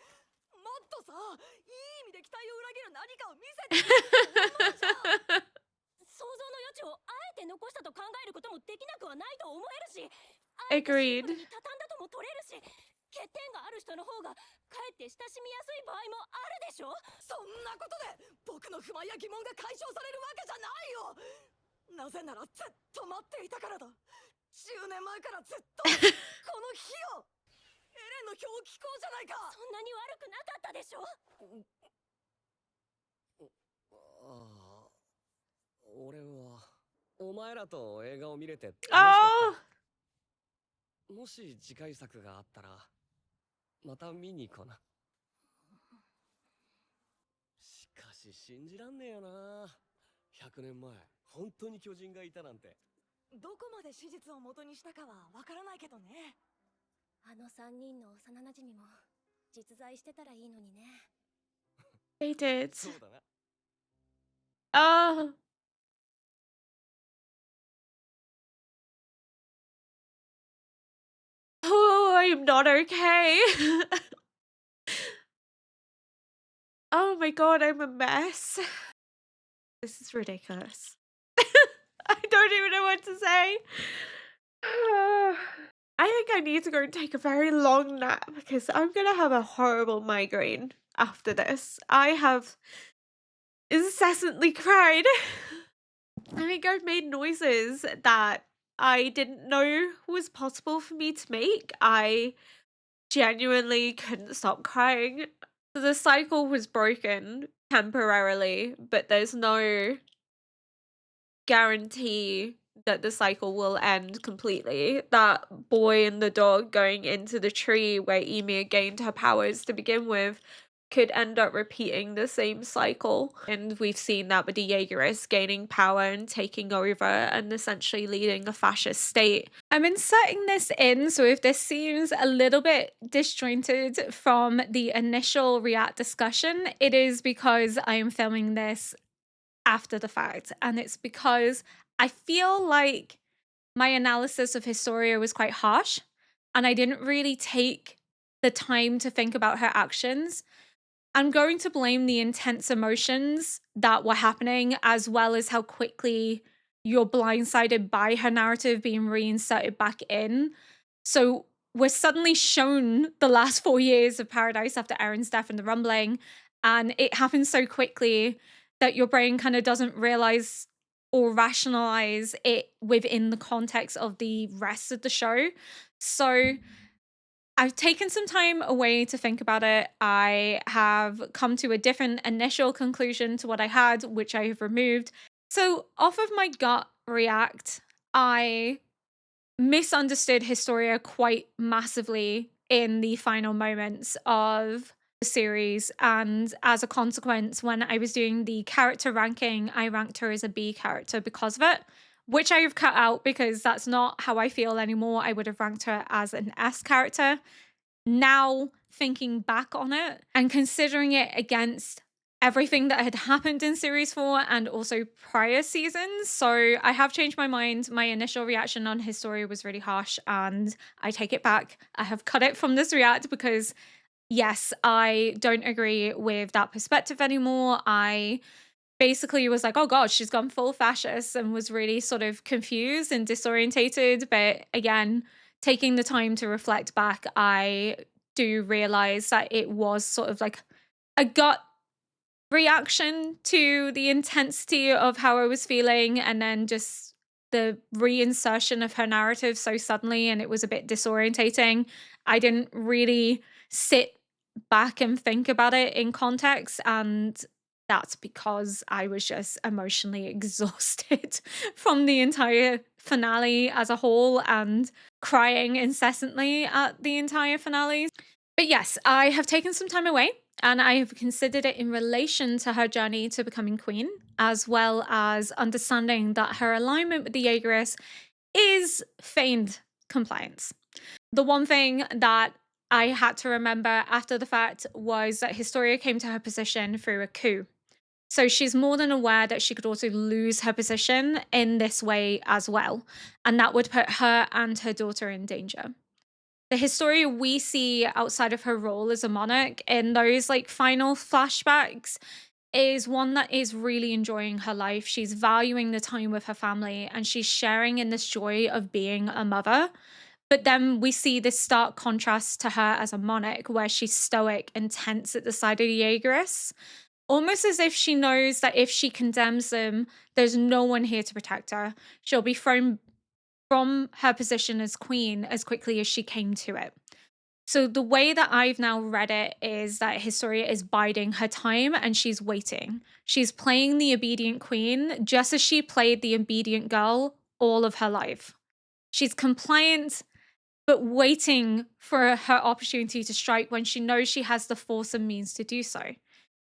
もっとさ、いい意味で期待を裏切る何かを見せてくれると思うじゃん。想像の余地をあえて残したと考えることもできなくはないと思えるし、あえてシン Agreed. プルに畳んだとも取れるし、欠点がある人の方がかえって親しみやすい場合もあるでしょ。そんなことで僕の不満や疑問が解消されるわけじゃないよ。なぜならずっと待っていたからだ。10年前からずっとこの日を。エレンの表記行じゃないか。そんなに悪くなかったでしょ。ああ、俺はお前らと映画を見れて楽しか Oh, った。もし次回作があったらまた見に行こうな。しかし信じらんねえよな。100年前本当に巨人がいたなんて。どこまで史実を元にしたかはわからないけどね。あの3人の幼馴染も実在してたらいいのにね。they did. そうだな。Oh. Oh, I'm not okay. Oh my god, I'm a mess. This is ridiculous. I don't even know what to say. I think I need to go and take a very long nap because I'm gonna have a horrible migraine after this. I have incessantly cried. I think I've made noises that I didn't know was possible for me to make. I genuinely couldn't stop crying. The cycle was broken temporarily, but there's no guarantee that the cycle will end completely. That boy and the dog going into the tree where Ymir gained her powers to begin with could end up repeating the same cycle. And we've seen that with the Jaegerists gaining power and taking over and essentially leading a fascist state. I'm inserting this in, so if this seems a little bit disjointed from the initial React discussion, it is because I am filming this after the fact, and it's because I feel like my analysis of Historia was quite harsh, and I didn't really take the time to think about her actions. I'm going to blame the intense emotions that were happening, as well as how quickly you're blindsided by her narrative being reinserted back in. So we're suddenly shown the last 4 years of Paradise after Eren's death and the rumbling, and it happens so quickly that your brain kind of doesn't realize or rationalize it within the context of the rest of the show. So I've taken some time away to think about it. I have come to a different initial conclusion to what I had, which I have removed. So, off of my gut react, I misunderstood Historia quite massively in the final moments of the series. And as a consequence, when I was doing the character ranking, I ranked her as a B character because of it, which I have cut out because that's not how I feel anymore. I would have ranked her as an S character. Now, thinking back on it and considering it against everything that had happened in series 4 and also prior seasons. So I have changed my mind. My initial reaction on Historia was really harsh and I take it back. I have cut it from this react because yes, I don't agree with that perspective anymore. I basically was like, oh god, she's gone full fascist and was really sort of confused and disorientated. But again, taking the time to reflect back, I do realize that it was sort of like a gut reaction to the intensity of how I was feeling, and then just the reinsertion of her narrative so suddenly, and it was a bit disorientating. I didn't really sit back and think about it in context, and that's because I was just emotionally exhausted from the entire finale as a whole and crying incessantly at the entire finale. But yes, I have taken some time away and I have considered it in relation to her journey to becoming queen, as well as understanding that her alignment with the Jaegerists is feigned compliance. The one thing that I had to remember after the fact was that Historia came to her position through a coup. So she's more than aware that she could also lose her position in this way as well. And that would put her and her daughter in danger. The Historia we see outside of her role as a monarch in those like final flashbacks is one that is really enjoying her life. She's valuing the time with her family and she's sharing in this joy of being a mother. But then we see this stark contrast to her as a monarch, where she's stoic and tense at the side of the Jaegerists, almost as if she knows that if she condemns them, there's no one here to protect her. She'll be thrown from her position as queen as quickly as she came to it. So the way that I've now read it is that Historia is biding her time and she's waiting. She's playing the obedient queen just as she played the obedient girl all of her life. She's compliant, but waiting for her opportunity to strike when she knows she has the force and means to do so.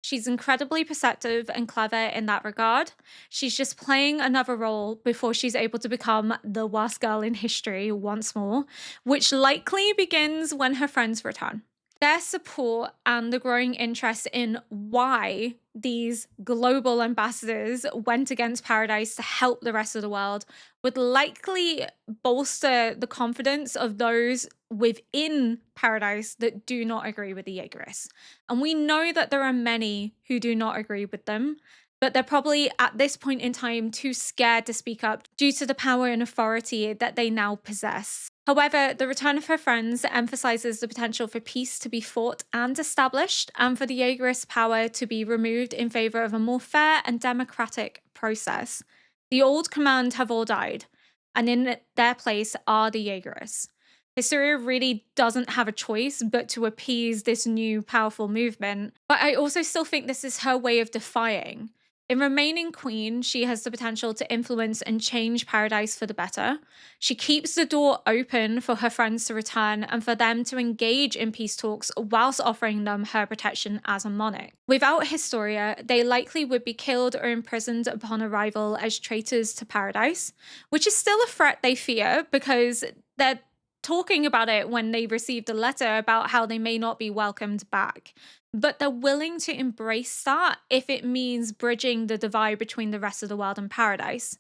She's incredibly perceptive and clever in that regard. She's just playing another role before she's able to become the worst girl in history once more, which likely begins when her friends return. Their support and the growing interest in why these global ambassadors went against Paradise to help the rest of the world would likely bolster the confidence of those within Paradise that do not agree with the Jaegerists. And we know that there are many who do not agree with them, but they're probably at this point in time too scared to speak up due to the power and authority that they now possess. However, the return of her friends emphasizes the potential for peace to be fought and established, and for the Jaegerist power to be removed in favor of a more fair and democratic process. The old command have all died, and in their place are the Jaegerists. Historia really doesn't have a choice but to appease this new powerful movement, but I also still think this is her way of defying. In remaining queen, she has the potential to influence and change Paradise for the better. She keeps the door open for her friends to return and for them to engage in peace talks whilst offering them her protection as a monarch. Without Historia, they likely would be killed or imprisoned upon arrival as traitors to Paradise, which is still a threat they fear because they're talking about it when they received a letter about how they may not be welcomed back. But they're willing to embrace that if it means bridging the divide between the rest of the world and Paradise.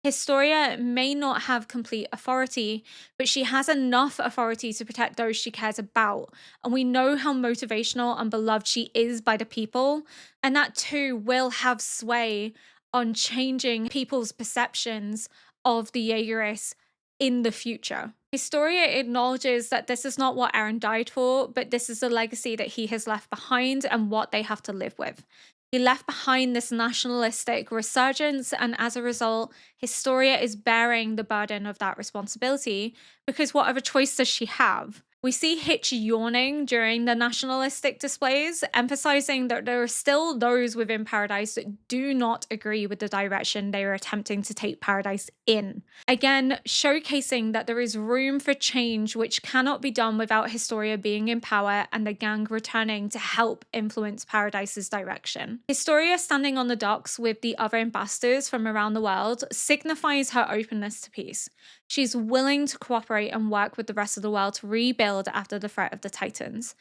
Historia may not have complete authority, but she has enough authority to protect those she cares about. And we know how motivational and beloved she is by the people. And that too will have sway on changing people's perceptions of the Jaegerists in the future. Historia acknowledges that this is not what Eren died for, but this is the legacy that he has left behind and what they have to live with. He left behind this nationalistic resurgence, and as a result, Historia is bearing the burden of that responsibility because what other choice does she have? We see Hitch yawning during the nationalistic displays, emphasizing that there are still those within Paradise that do not agree with the direction they are attempting to take Paradise in. Again, showcasing that there is room for change which cannot be done without Historia being in power and the gang returning to help influence Paradise's direction. Historia standing on the docks with the other ambassadors from around the world signifies her openness to peace. She's willing to cooperate and work with the rest of the world to rebuild after the threat of the Titans.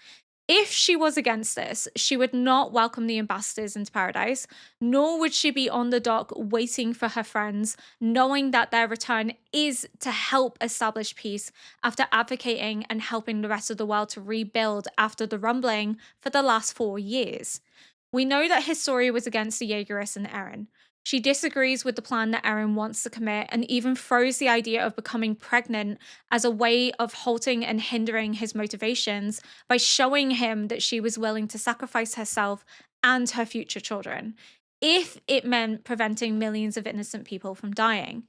If she was against this, she would not welcome the ambassadors into Paradise, nor would she be on the dock waiting for her friends, knowing that their return is to help establish peace after advocating and helping the rest of the world to rebuild after the rumbling for the last 4 years. We know that Historia was against the Jaegerists and Eren. She disagrees with the plan that Eren wants to commit and even throws the idea of becoming pregnant as a way of halting and hindering his motivations by showing him that she was willing to sacrifice herself and her future children, if it meant preventing millions of innocent people from dying.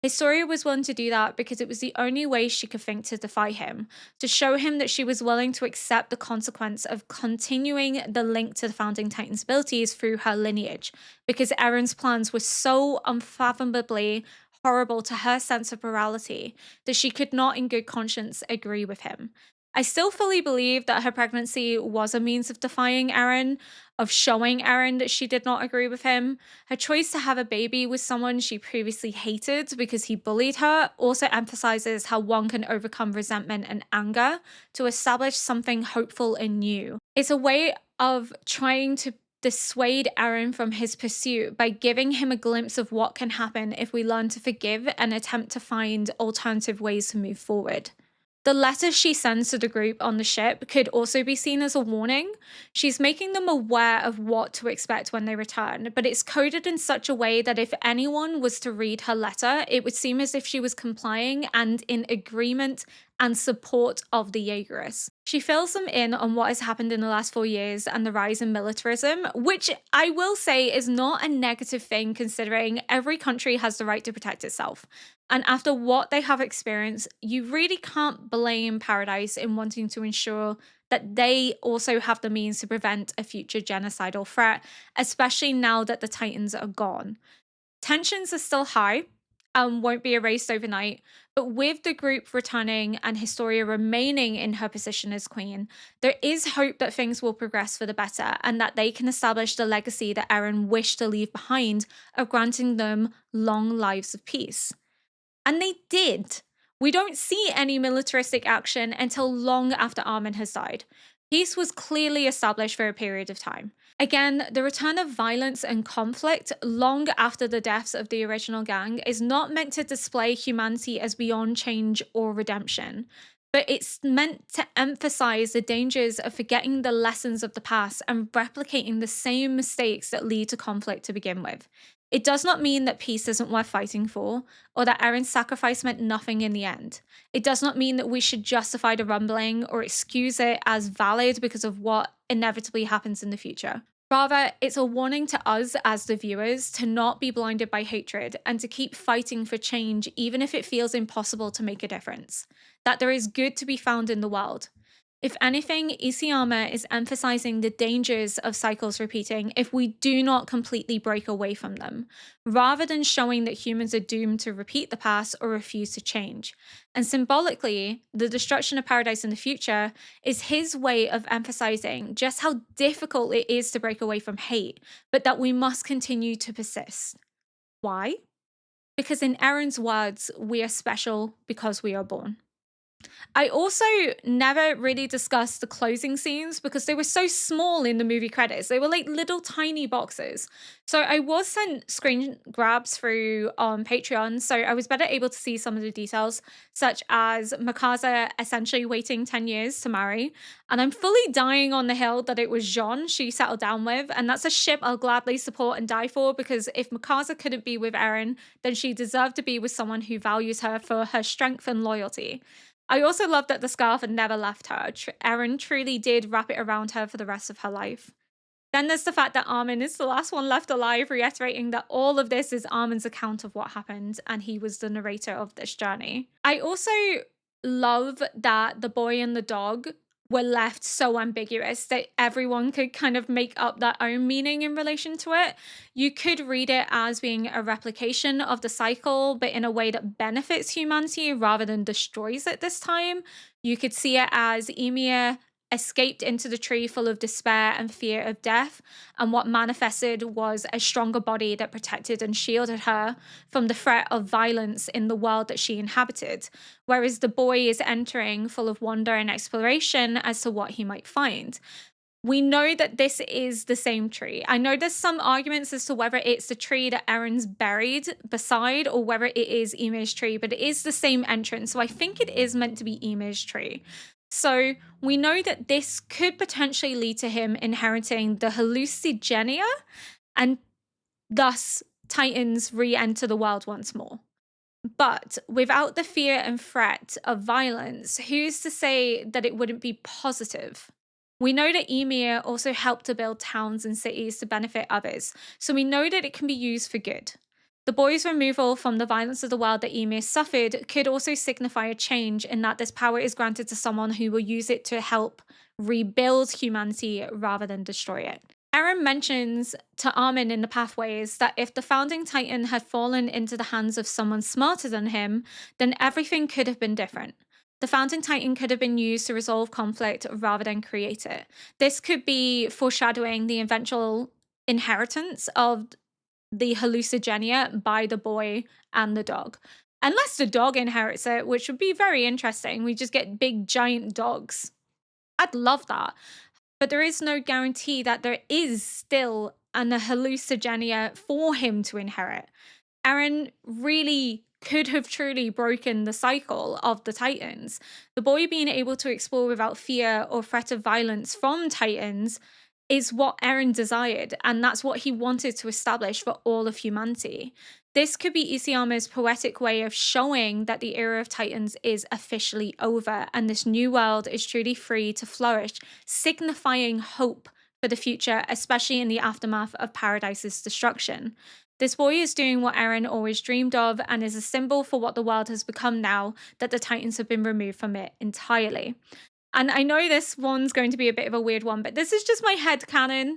Historia was willing to do that because it was the only way she could think to defy him, to show him that she was willing to accept the consequence of continuing the link to the founding Titan's abilities through her lineage, because Eren's plans were so unfathomably horrible to her sense of morality that she could not in good conscience agree with him. I still fully believe that her pregnancy was a means of defying Eren, of showing Eren that she did not agree with him. Her choice to have a baby with someone she previously hated because he bullied her also emphasizes how one can overcome resentment and anger to establish something hopeful and new. It's a way of trying to dissuade Eren from his pursuit by giving him a glimpse of what can happen if we learn to forgive and attempt to find alternative ways to move forward. The letters she sends to the group on the ship could also be seen as a warning. She's making them aware of what to expect when they return, but it's coded in such a way that if anyone was to read her letter, it would seem as if she was complying and in agreement and support of the Jaegerists. She fills them in on what has happened in the last 4 years and the rise in militarism, which I will say is not a negative thing considering every country has the right to protect itself. And after what they have experienced, you really can't blame Paradise in wanting to ensure that they also have the means to prevent a future genocidal threat, especially now that the Titans are gone. Tensions are still high and won't be erased overnight, but with the group returning and Historia remaining in her position as queen, there is hope that things will progress for the better and that they can establish the legacy that Eren wished to leave behind of granting them long lives of peace. And they did. We don't see any militaristic action until long after Armin has died. Peace was clearly established for a period of time. Again, the return of violence and conflict long after the deaths of the original gang is not meant to display humanity as beyond change or redemption, but it's meant to emphasize the dangers of forgetting the lessons of the past and replicating the same mistakes that lead to conflict to begin with. It does not mean that peace isn't worth fighting for, or that Eren's sacrifice meant nothing in the end. It does not mean that we should justify the rumbling or excuse it as valid because of what inevitably happens in the future. Rather, it's a warning to us as the viewers to not be blinded by hatred and to keep fighting for change even if it feels impossible to make a difference. That there is good to be found in the world. If anything, Isayama is emphasizing the dangers of cycles repeating if we do not completely break away from them, rather than showing that humans are doomed to repeat the past or refuse to change. And symbolically, the destruction of paradise in the future is his way of emphasizing just how difficult it is to break away from hate, but that we must continue to persist. Why? Because in Eren's words, we are special because we are born. I also never really discussed the closing scenes because they were so small in the movie credits. They were like little tiny boxes. So I was sent screen grabs through Patreon, so I was better able to see some of the details, such as Mikasa essentially waiting 10 years to marry. And I'm fully dying on the hill that it was Jean she settled down with. And that's a ship I'll gladly support and die for, because if Mikasa couldn't be with Eren, then she deserved to be with someone who values her for her strength and loyalty. I also love that the scarf had never left her. Eren truly did wrap it around her for the rest of her life. Then there's the fact that Armin is the last one left alive, reiterating that all of this is Armin's account of what happened and he was the narrator of this journey. I also love that the boy and the dog were left so ambiguous that everyone could kind of make up their own meaning in relation to it. You could read it as being a replication of the cycle, but in a way that benefits humanity rather than destroys it this time. You could see it as Ymir escaped into the tree full of despair and fear of death, and what manifested was a stronger body that protected and shielded her from the threat of violence in the world that she inhabited, whereas the boy is entering full of wonder and exploration as to what he might find. We know that this is the same tree. I know there's some arguments as to whether it's the tree that Eren's buried beside or whether it is Ymir's tree, but it is the same entrance, so I think it is meant to be Ymir's tree. So we know that this could potentially lead to him inheriting the hallucigenia and thus Titans re-enter the world once more. But without the fear and threat of violence, who's to say that it wouldn't be positive? We know that Ymir also helped to build towns and cities to benefit others, so we know that it can be used for good. The boy's removal from the violence of the world that Ymir suffered could also signify a change in that this power is granted to someone who will use it to help rebuild humanity rather than destroy it. Eren mentions to Armin in the Pathways that if the founding Titan had fallen into the hands of someone smarter than him, then everything could have been different. The founding Titan could have been used to resolve conflict rather than create it. This could be foreshadowing the eventual inheritance of the hallucigenia by the boy and the dog. Unless the dog inherits it, which would be very interesting. We just get big giant dogs. I'd love that. But there is no guarantee that there is still an hallucigenia for him to inherit. Eren really could have truly broken the cycle of the Titans. The boy being able to explore without fear or threat of violence from Titans is what Eren desired, and that's what he wanted to establish for all of humanity. This could be Isayama's poetic way of showing that the era of Titans is officially over and this new world is truly free to flourish, signifying hope for the future, especially in the aftermath of Paradise's destruction. This boy is doing what Eren always dreamed of and is a symbol for what the world has become now that the Titans have been removed from it entirely. And I know this one's going to be a bit of a weird one, but this is just my headcanon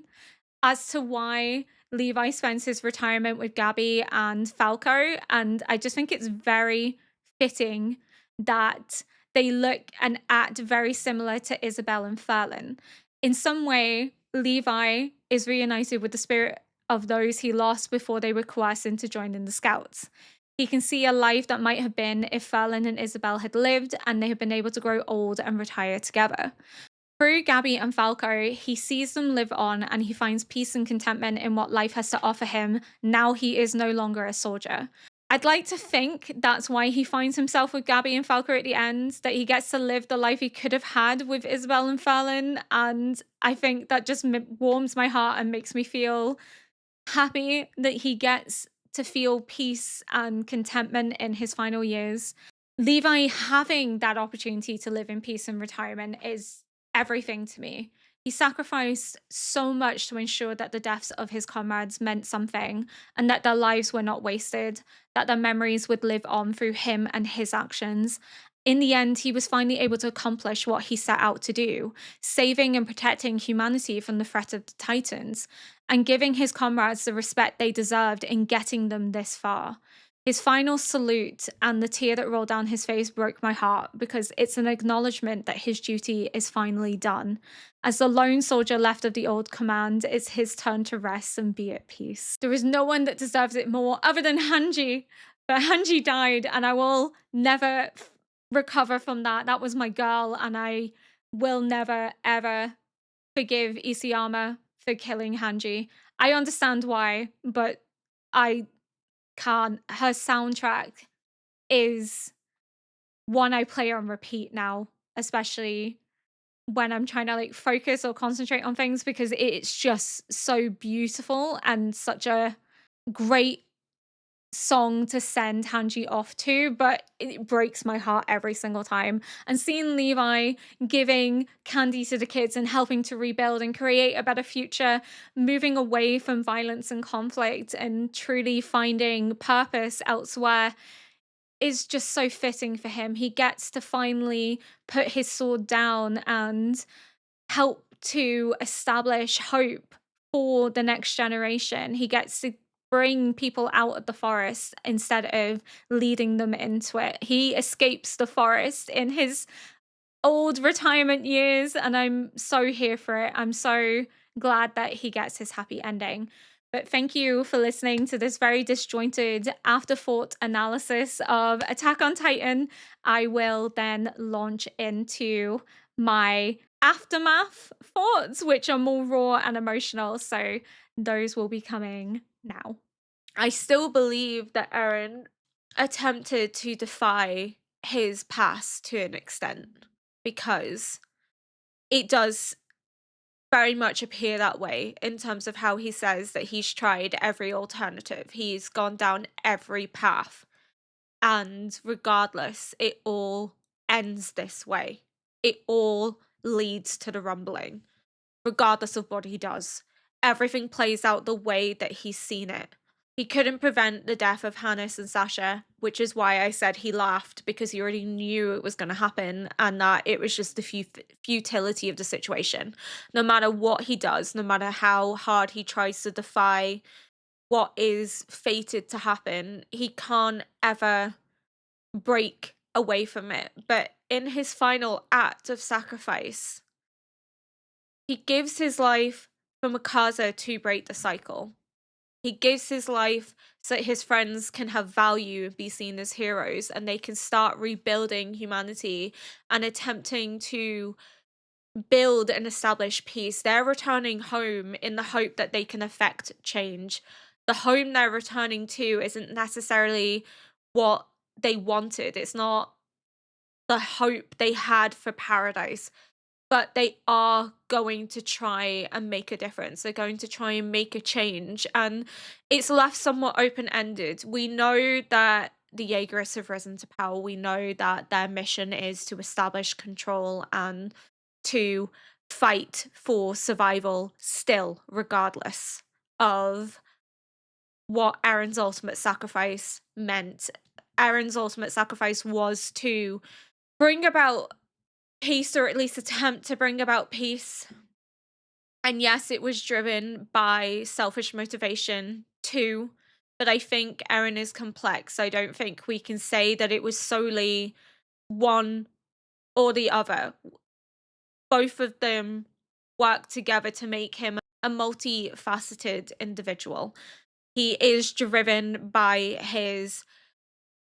as to why Levi spends his retirement with Gabby and Falco. And I just think it's very fitting that they look and act very similar to Isabel and Ferlin. In some way, Levi is reunited with the spirit of those he lost before they were coerced into joining the Scouts. He can see a life that might have been if Ferlin and Isabel had lived and they had been able to grow old and retire together. Through Gabby and Falco, he sees them live on and he finds peace and contentment in what life has to offer him. Now he is no longer a soldier. I'd like to think that's why he finds himself with Gabby and Falco at the end, that he gets to live the life he could have had with Isabel and Ferlin. And I think that just warms my heart and makes me feel happy that he gets to feel peace and contentment in his final years. Levi having that opportunity to live in peace and retirement is everything to me. He sacrificed so much to ensure that the deaths of his comrades meant something and that their lives were not wasted, that their memories would live on through him and his actions. In the end, he was finally able to accomplish what he set out to do, saving and protecting humanity from the threat of the Titans, and giving his comrades the respect they deserved in getting them this far. His final salute and the tear that rolled down his face broke my heart because it's an acknowledgement that his duty is finally done. As the lone soldier left of the old command, it's his turn to rest and be at peace. There is no one that deserves it more other than Hanji, but Hanji died and I will never recover from that. That was my girl and I will never ever forgive Isayama for killing Hanji. I understand why, but I can't. Her soundtrack is one I play on repeat now, especially when I'm trying to like focus or concentrate on things because it's just so beautiful and such a great song to send Hanji off to, but it breaks my heart every single time. And seeing Levi giving candy to the kids and helping to rebuild and create a better future, moving away from violence and conflict and truly finding purpose elsewhere is just so fitting for him. He gets to finally put his sword down and help to establish hope for the next generation. He gets to bring people out of the forest instead of leading them into it. He escapes the forest in his old retirement years, and I'm so here for it. I'm so glad that he gets his happy ending. But thank you for listening to this very disjointed afterthought analysis of Attack on Titan. I will then launch into my aftermath thoughts, which are more raw and emotional. So those will be coming now. I still believe that Eren attempted to defy his past to an extent because it does very much appear that way in terms of how he says that he's tried every alternative. He's gone down every path. And regardless, it all ends this way. It all leads to the rumbling, regardless of what he does. Everything plays out the way that he's seen it. He couldn't prevent the death of Hannes and Sasha, which is why I said he laughed, because he already knew it was going to happen and that it was just the futility of the situation. No matter what he does, no matter how hard he tries to defy what is fated to happen, he can't ever break away from it. But in his final act of sacrifice, he gives his life for Mikasa to break the cycle. He gives his life so that his friends can have value, be seen as heroes, and they can start rebuilding humanity and attempting to build and establish peace. They're returning home in the hope that they can affect change. The home they're returning to isn't necessarily what they wanted. It's not the hope they had for paradise, but they are going to try and make a difference. They're going to try and make a change. And it's left somewhat open ended. We know that the Jaegerists have risen to power. We know that their mission is to establish control and to fight for survival still, regardless of what Aaron's ultimate sacrifice meant. Aaron's ultimate sacrifice was to bring about peace, or at least attempt to bring about peace. And yes, it was driven by selfish motivation too, but I think Eren is complex. I don't think we can say that it was solely one or the other. Both of them work together to make him a multifaceted individual. He is driven by his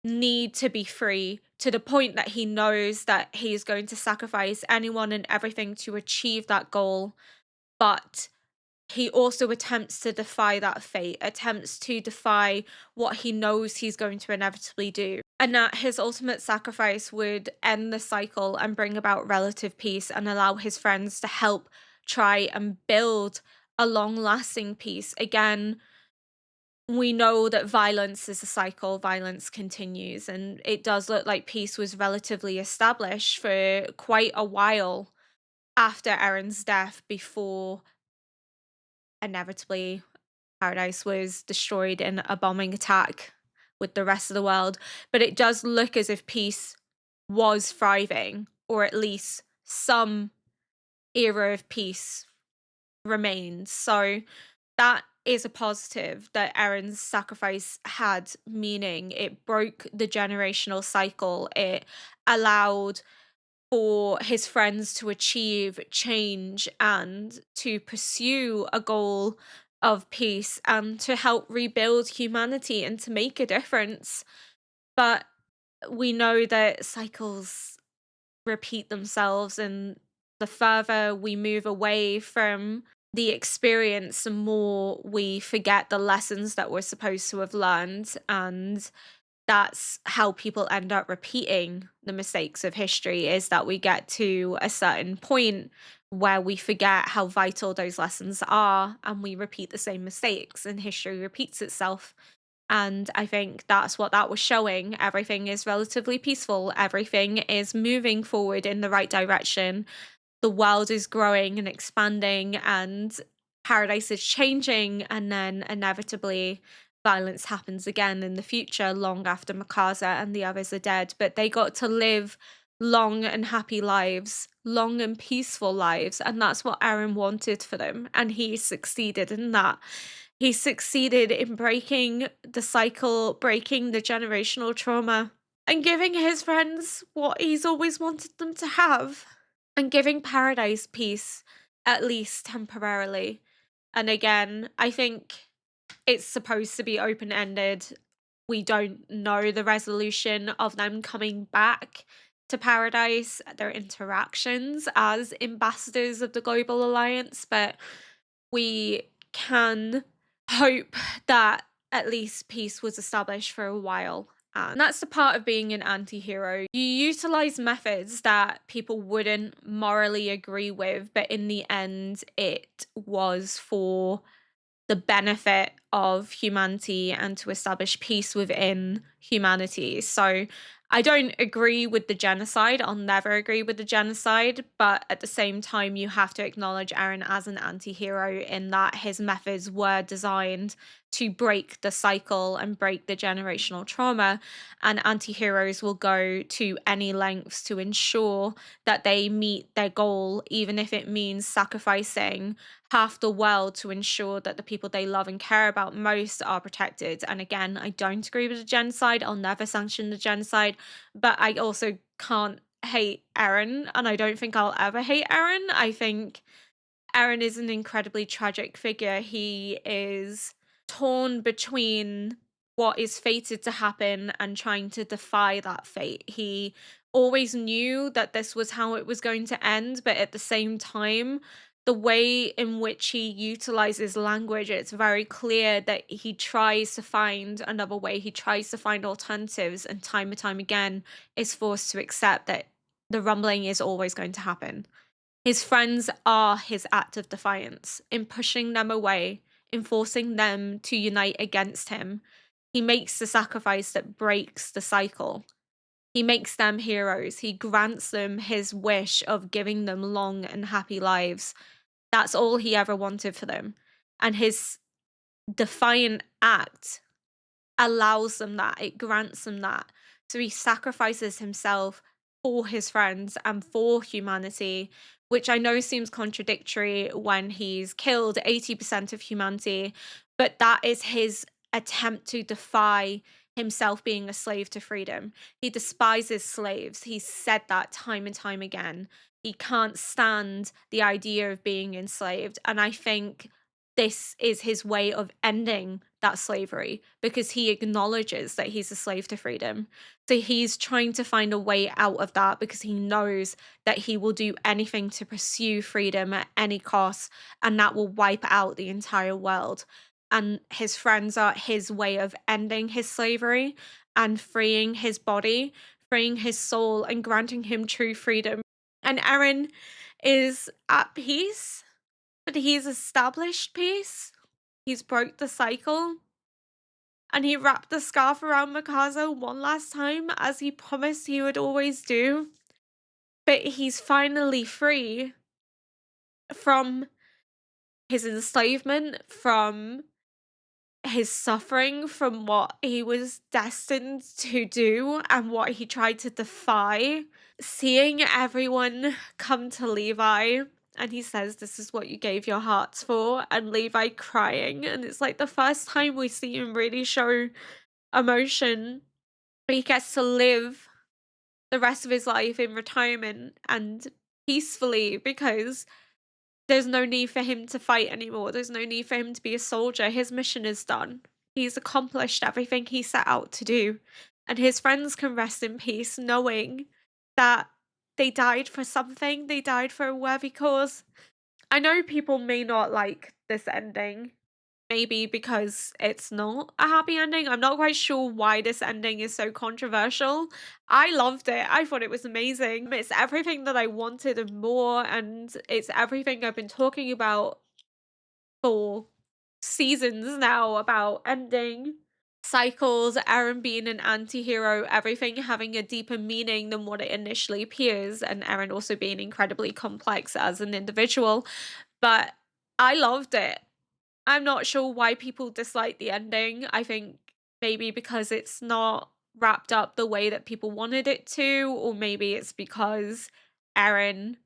need to be free, to the point that he knows that he is going to sacrifice anyone and everything to achieve that goal. But he also attempts to defy that fate, attempts to defy what he knows he's going to inevitably do. And that his ultimate sacrifice would end the cycle and bring about relative peace and allow his friends to help try and build a long lasting peace. Again, we know that violence is a cycle, violence continues, and it does look like peace was relatively established for quite a while after Eren's death, before inevitably Paradise was destroyed in a bombing attack with the rest of the world. But it does look as if peace was thriving, or at least some era of peace remains. So that is a positive, that Eren's sacrifice had meaning. It broke the generational cycle. It allowed for his friends to achieve change and to pursue a goal of peace and to help rebuild humanity and to make a difference. But we know that cycles repeat themselves, and the further we move away from the experience, the more we forget the lessons that we're supposed to have learned. And that's how people end up repeating the mistakes of history, is that we get to a certain point where we forget how vital those lessons are and we repeat the same mistakes, and history repeats itself. And I think that's what that was showing. Everything is relatively peaceful, everything is moving forward in the right direction. The world is growing and expanding, and Paradise is changing, and then inevitably violence happens again in the future, long after Mikasa and the others are dead. But they got to live long and happy lives, long and peaceful lives, and that's what Eren wanted for them, and he succeeded in that. He succeeded in breaking the cycle, breaking the generational trauma, and giving his friends what he's always wanted them to have, and giving Paradise peace, at least temporarily. And again, I think it's supposed to be open ended. We don't know the resolution of them coming back to Paradise, their interactions as ambassadors of the Global Alliance, but we can hope that at least peace was established for a while, And that's the part of being an anti-hero. You utilize methods that people wouldn't morally agree with, but in the end, it was for the benefit of humanity and to establish peace within humanity. So I don't agree with the genocide. I'll never agree with the genocide. But at the same time, you have to acknowledge Eren as an anti hero in that his methods were designed to break the cycle and break the generational trauma. And anti heroes will go to any lengths to ensure that they meet their goal, even if it means sacrificing half the world to ensure that the people they love and care about most are protected. And again, I don't agree with the genocide. I'll never sanction the genocide, but I also can't hate Eren, and I don't think I'll ever hate Eren. I think Eren is an incredibly tragic figure. He is torn between what is fated to happen and trying to defy that fate. He always knew that this was how it was going to end, but at the same time, the way in which he utilizes language, it's very clear that he tries to find another way. He tries to find alternatives, and time again is forced to accept that the rumbling is always going to happen. His friends are his act of defiance. In pushing them away, in forcing them to unite against him, he makes the sacrifice that breaks the cycle. He makes them heroes. He grants them his wish of giving them long and happy lives. That's all he ever wanted for them. And his defiant act allows them that, it grants them that. So he sacrifices himself for his friends and for humanity, which I know seems contradictory when he's killed 80% of humanity, but that is his attempt to defy himself being a slave to freedom. He despises slaves. He's said that time and time again. He can't stand the idea of being enslaved. And I think this is his way of ending that slavery because he acknowledges that he's a slave to freedom. So he's trying to find a way out of that because he knows that he will do anything to pursue freedom at any cost, and that will wipe out the entire world. And his friends are his way of ending his slavery and freeing his body, freeing his soul, and granting him true freedom. And Eren is at peace, but he's established peace. He's broke the cycle. And he wrapped the scarf around Mikasa one last time, as he promised he would always do. But he's finally free from his enslavement, from his suffering, from what he was destined to do and what he tried to defy. Seeing everyone come to Levi, and he says, "This is what you gave your hearts for," and Levi crying, and it's like the first time we see him really show emotion. He gets to live the rest of his life in retirement and peacefully because there's no need for him to fight anymore. There's no need for him to be a soldier. His mission is done. He's accomplished everything he set out to do. And his friends can rest in peace knowing that they died for something, they died for a worthy cause. I know people may not like this ending, maybe because it's not a happy ending. I'm not quite sure why this ending is so controversial. I loved it. I thought it was amazing. It's everything that I wanted and more, and it's everything I've been talking about for seasons now about ending cycles, Eren being an anti-hero, everything having a deeper meaning than what it initially appears, and Eren also being incredibly complex as an individual. But I loved it. I'm not sure why people dislike the ending. I think maybe because it's not wrapped up the way that people wanted it to, or maybe it's because Eren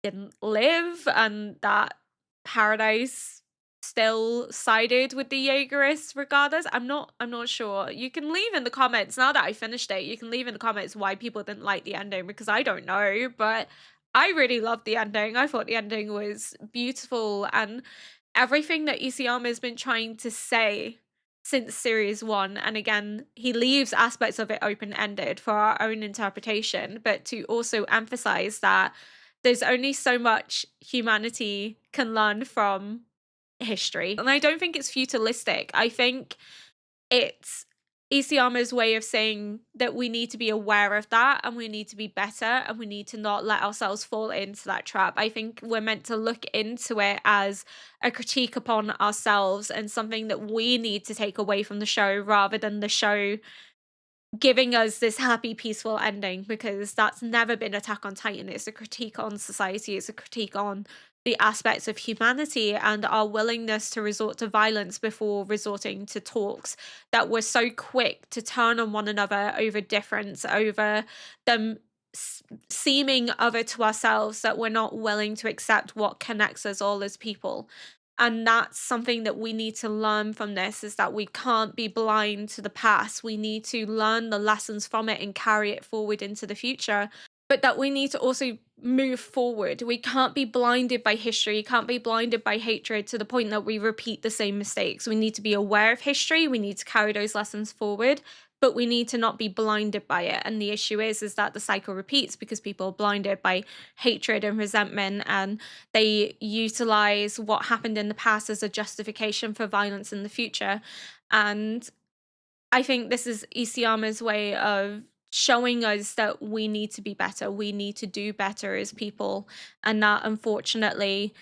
didn't live and that Paradise still sided with the Jaegerists regardless. I'm not sure. You can leave in the comments now that I finished it. You can leave in the comments why people didn't like the ending because I don't know, but I really loved the ending. I thought the ending was beautiful and everything that Isayama has been trying to say since series one. And again, he leaves aspects of it open ended for our own interpretation, but to also emphasize that there's only so much humanity can learn from history. And I don't think it's futuristic. I think it's Isayama's way of saying that we need to be aware of that and we need to be better and we need to not let ourselves fall into that trap. I think we're meant to look into it as a critique upon ourselves and something that we need to take away from the show rather than the show giving us this happy, peaceful ending, because that's never been Attack on Titan. It's a critique on society, it's a critique on the aspects of humanity and our willingness to resort to violence before resorting to talks, that we're so quick to turn on one another over difference, over them seeming other to ourselves, that we're not willing to accept what connects us all as people. And that's something that we need to learn from this, is that we can't be blind to the past. We need to learn the lessons from it and carry it forward into the future. But that we need to also move forward. We can't be blinded by history, can't be blinded by hatred to the point that we repeat the same mistakes. We need to be aware of history, we need to carry those lessons forward, but we need to not be blinded by it. And the issue is that the cycle repeats because people are blinded by hatred and resentment, and they utilize what happened in the past as a justification for violence in the future. And I think this is Isayama's way of showing us that we need to be better. We need to do better as people, and that unfortunately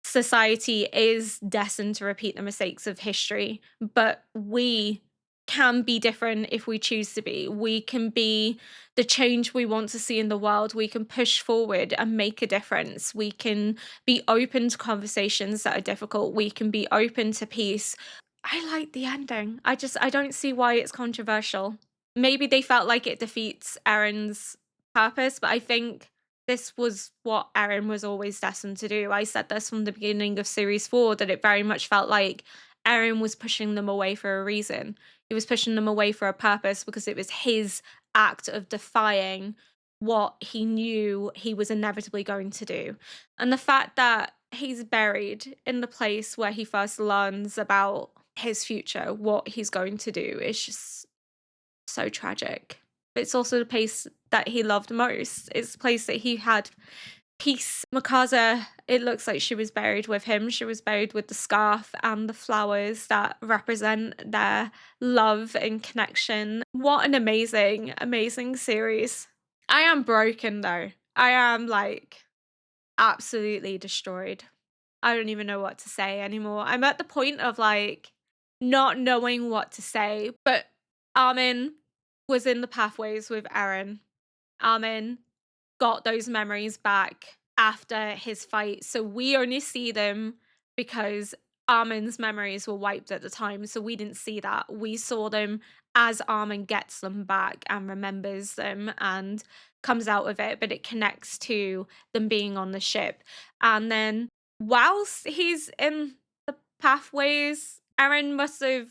society is destined to repeat the mistakes of history, but we can be different if we choose to be. We can be the change we want to see in the world. We can push forward and make a difference. We can be open to conversations that are difficult. We can be open to peace. I like the ending. I don't see why it's controversial. Maybe they felt like it defeats Aaron's purpose, but I think this was what Aaron was always destined to do. I said this from the beginning of series 4, that it very much felt like Aaron was pushing them away for a reason. He was pushing them away for a purpose because it was his act of defying what he knew he was inevitably going to do. And the fact that he's buried in the place where he first learns about his future, what he's going to do, is just so tragic. It's also the place that he loved most. It's the place that he had peace. Makaza, it looks like she was buried with him. She was buried with the scarf and the flowers that represent their love and connection. What an amazing, amazing series. I am broken though. I am like absolutely destroyed. I don't even know what to say anymore. I'm at the point of like not knowing what to say, but Armin was in the pathways with Eren. Armin got those memories back after his fight. So we only see them because Armin's memories were wiped at the time. So we didn't see that. We saw them as Armin gets them back and remembers them and comes out of it, but it connects to them being on the ship. And then whilst he's in the pathways, Eren must have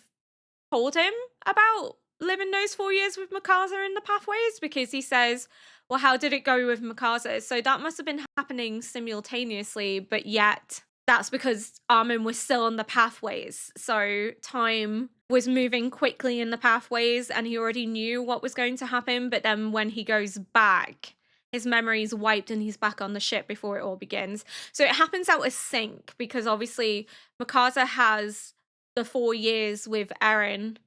told him about living those 4 years with Mikasa in the pathways, because he says, well, how did it go with Mikasa? So that must have been happening simultaneously, but yet that's because Armin was still on the pathways. So time was moving quickly in the pathways and he already knew what was going to happen. But then when he goes back, his memory's wiped and he's back on the ship before it all begins. So it happens out of sync because obviously Mikasa has the 4 years with Eren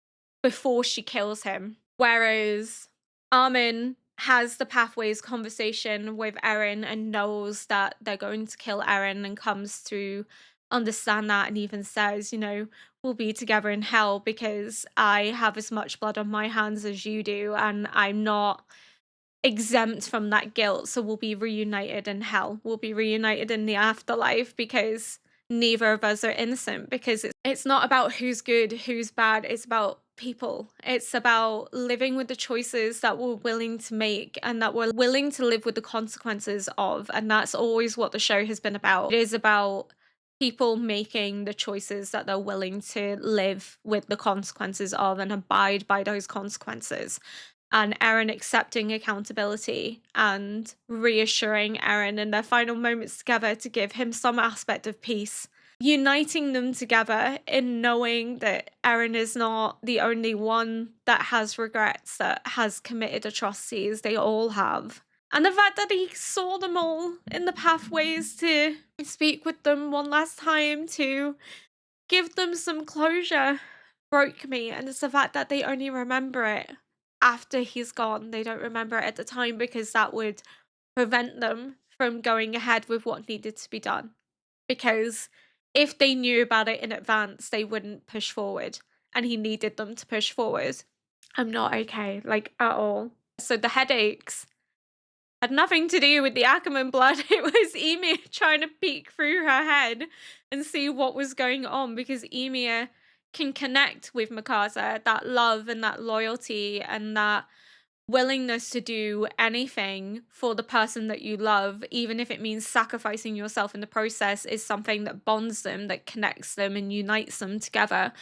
before she kills him. Whereas Armin has the pathways conversation with Eren and knows that they're going to kill Eren and comes to understand that, and even says, you know, we'll be together in hell because I have as much blood on my hands as you do and I'm not exempt from that guilt, so we'll be reunited in hell. We'll be reunited in the afterlife because neither of us are innocent, because it's not about who's good, who's bad, it's about people. It's about living with the choices that we're willing to make and that we're willing to live with the consequences of, and that's always what the show has been about. It is about people making the choices that they're willing to live with the consequences of and abide by those consequences. And Eren accepting accountability and reassuring Eren in their final moments together to give him some aspect of peace. Uniting them together in knowing that Eren is not the only one that has regrets, that has committed atrocities. They all have. And the fact that he saw them all in the pathways to speak with them one last time, to give them some closure. broke me, and it's the fact that they only remember it after he's gone. They don't remember it at the time because that would prevent them from going ahead with what needed to be done. Because if they knew about it in advance, they wouldn't push forward, and he needed them to push forward. I'm not okay, like, at all. So the headaches had nothing to do with the Ackerman blood. It was Emir trying to peek through her head and see what was going on, because Emir can connect with Mikasa, that love and that loyalty and that willingness to do anything for the person that you love, even if it means sacrificing yourself in the process, is something that bonds them, that connects them and unites them together.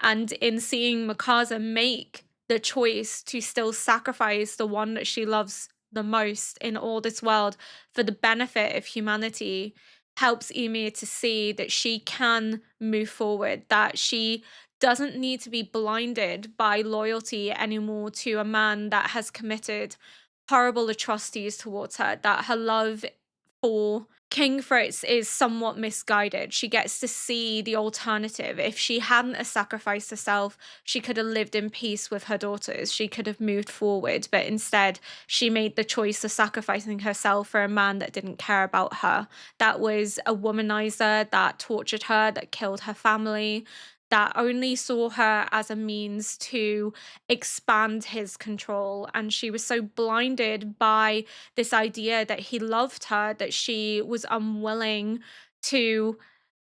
And in seeing Mikasa make the choice to still sacrifice the one that she loves the most in all this world for the benefit of humanity, helps Ymir to see that she can move forward, that she doesn't need to be blinded by loyalty anymore to a man that has committed horrible atrocities towards her, that her love for King Fritz is somewhat misguided. She gets to see the alternative. If she hadn't have sacrificed herself, she could have lived in peace with her daughters. She could have moved forward, but instead she made the choice of sacrificing herself for a man that didn't care about her. That was a womanizer that tortured her, that killed her family, that only saw her as a means to expand his control. And she was so blinded by this idea that he loved her that she was unwilling to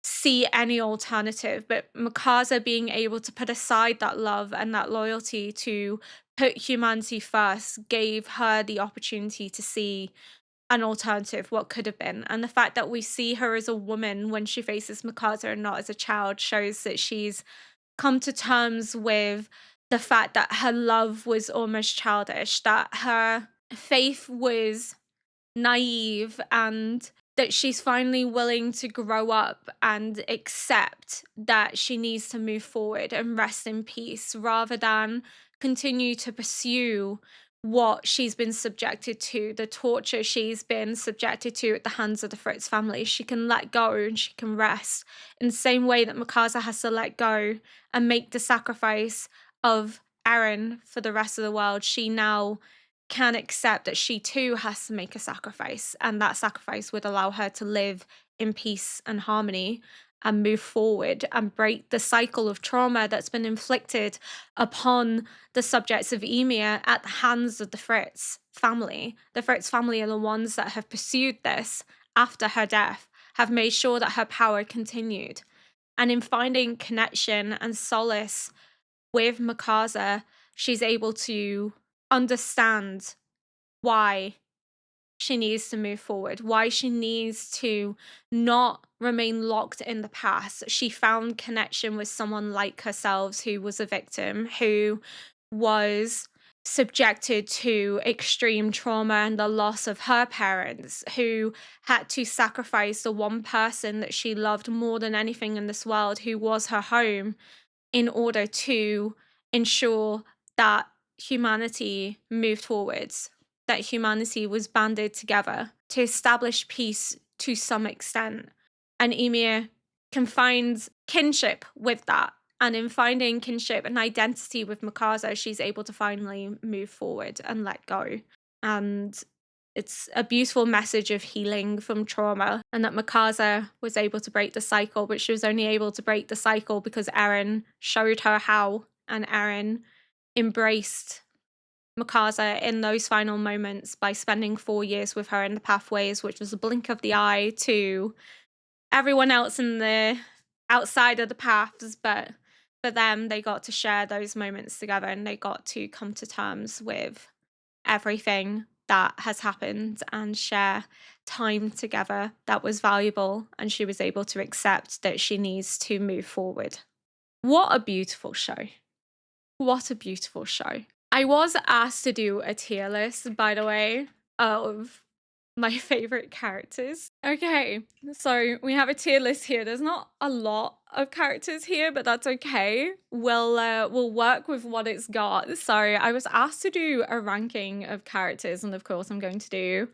see any alternative. But Mikasa being able to put aside that love and that loyalty to put humanity first gave her the opportunity to see an alternative, what could have been. And the fact that we see her as a woman when she faces Mikasa and not as a child shows that she's come to terms with the fact that her love was almost childish, that her faith was naive, and that she's finally willing to grow up and accept that she needs to move forward and rest in peace rather than continue to pursue what she's been subjected to, the torture she's been subjected to at the hands of the Fritz family. She can let go and she can rest in the same way that Mikasa has to let go and make the sacrifice of Eren for the rest of the world. She now can accept that she too has to make a sacrifice, and that sacrifice would allow her to live in peace and harmony and move forward and break the cycle of trauma that's been inflicted upon the subjects of Ymir at the hands of the Fritz family. The Fritz family are the ones that have pursued this after her death, have made sure that her power continued. And in finding connection and solace with Mikasa, she's able to understand why she needs to move forward, why she needs to not remain locked in the past. She found connection with someone like herself who was a victim, who was subjected to extreme trauma and the loss of her parents, who had to sacrifice the one person that she loved more than anything in this world, who was her home, in order to ensure that humanity moved forwards, that humanity was banded together to establish peace to some extent. And Ymir can find kinship with that. And in finding kinship and identity with Mikasa, she's able to finally move forward and let go. And it's a beautiful message of healing from trauma, and that Mikasa was able to break the cycle, but she was only able to break the cycle because Eren showed her how, and Eren embraced Mikasa in those final moments by spending 4 years with her in the pathways, which was a blink of the eye to everyone else in the outside of the paths. But for them, they got to share those moments together, and they got to come to terms with everything that has happened and share time together that was valuable, and she was able to accept that she needs to move forward. What a beautiful show. What a beautiful show. I was asked to do a tier list, by the way, of my favorite characters. Okay, so we have a tier list here. There's not a lot of characters here, but that's okay. We'll work with what it's got. So I was asked to do a ranking of characters, and of course I'm going to do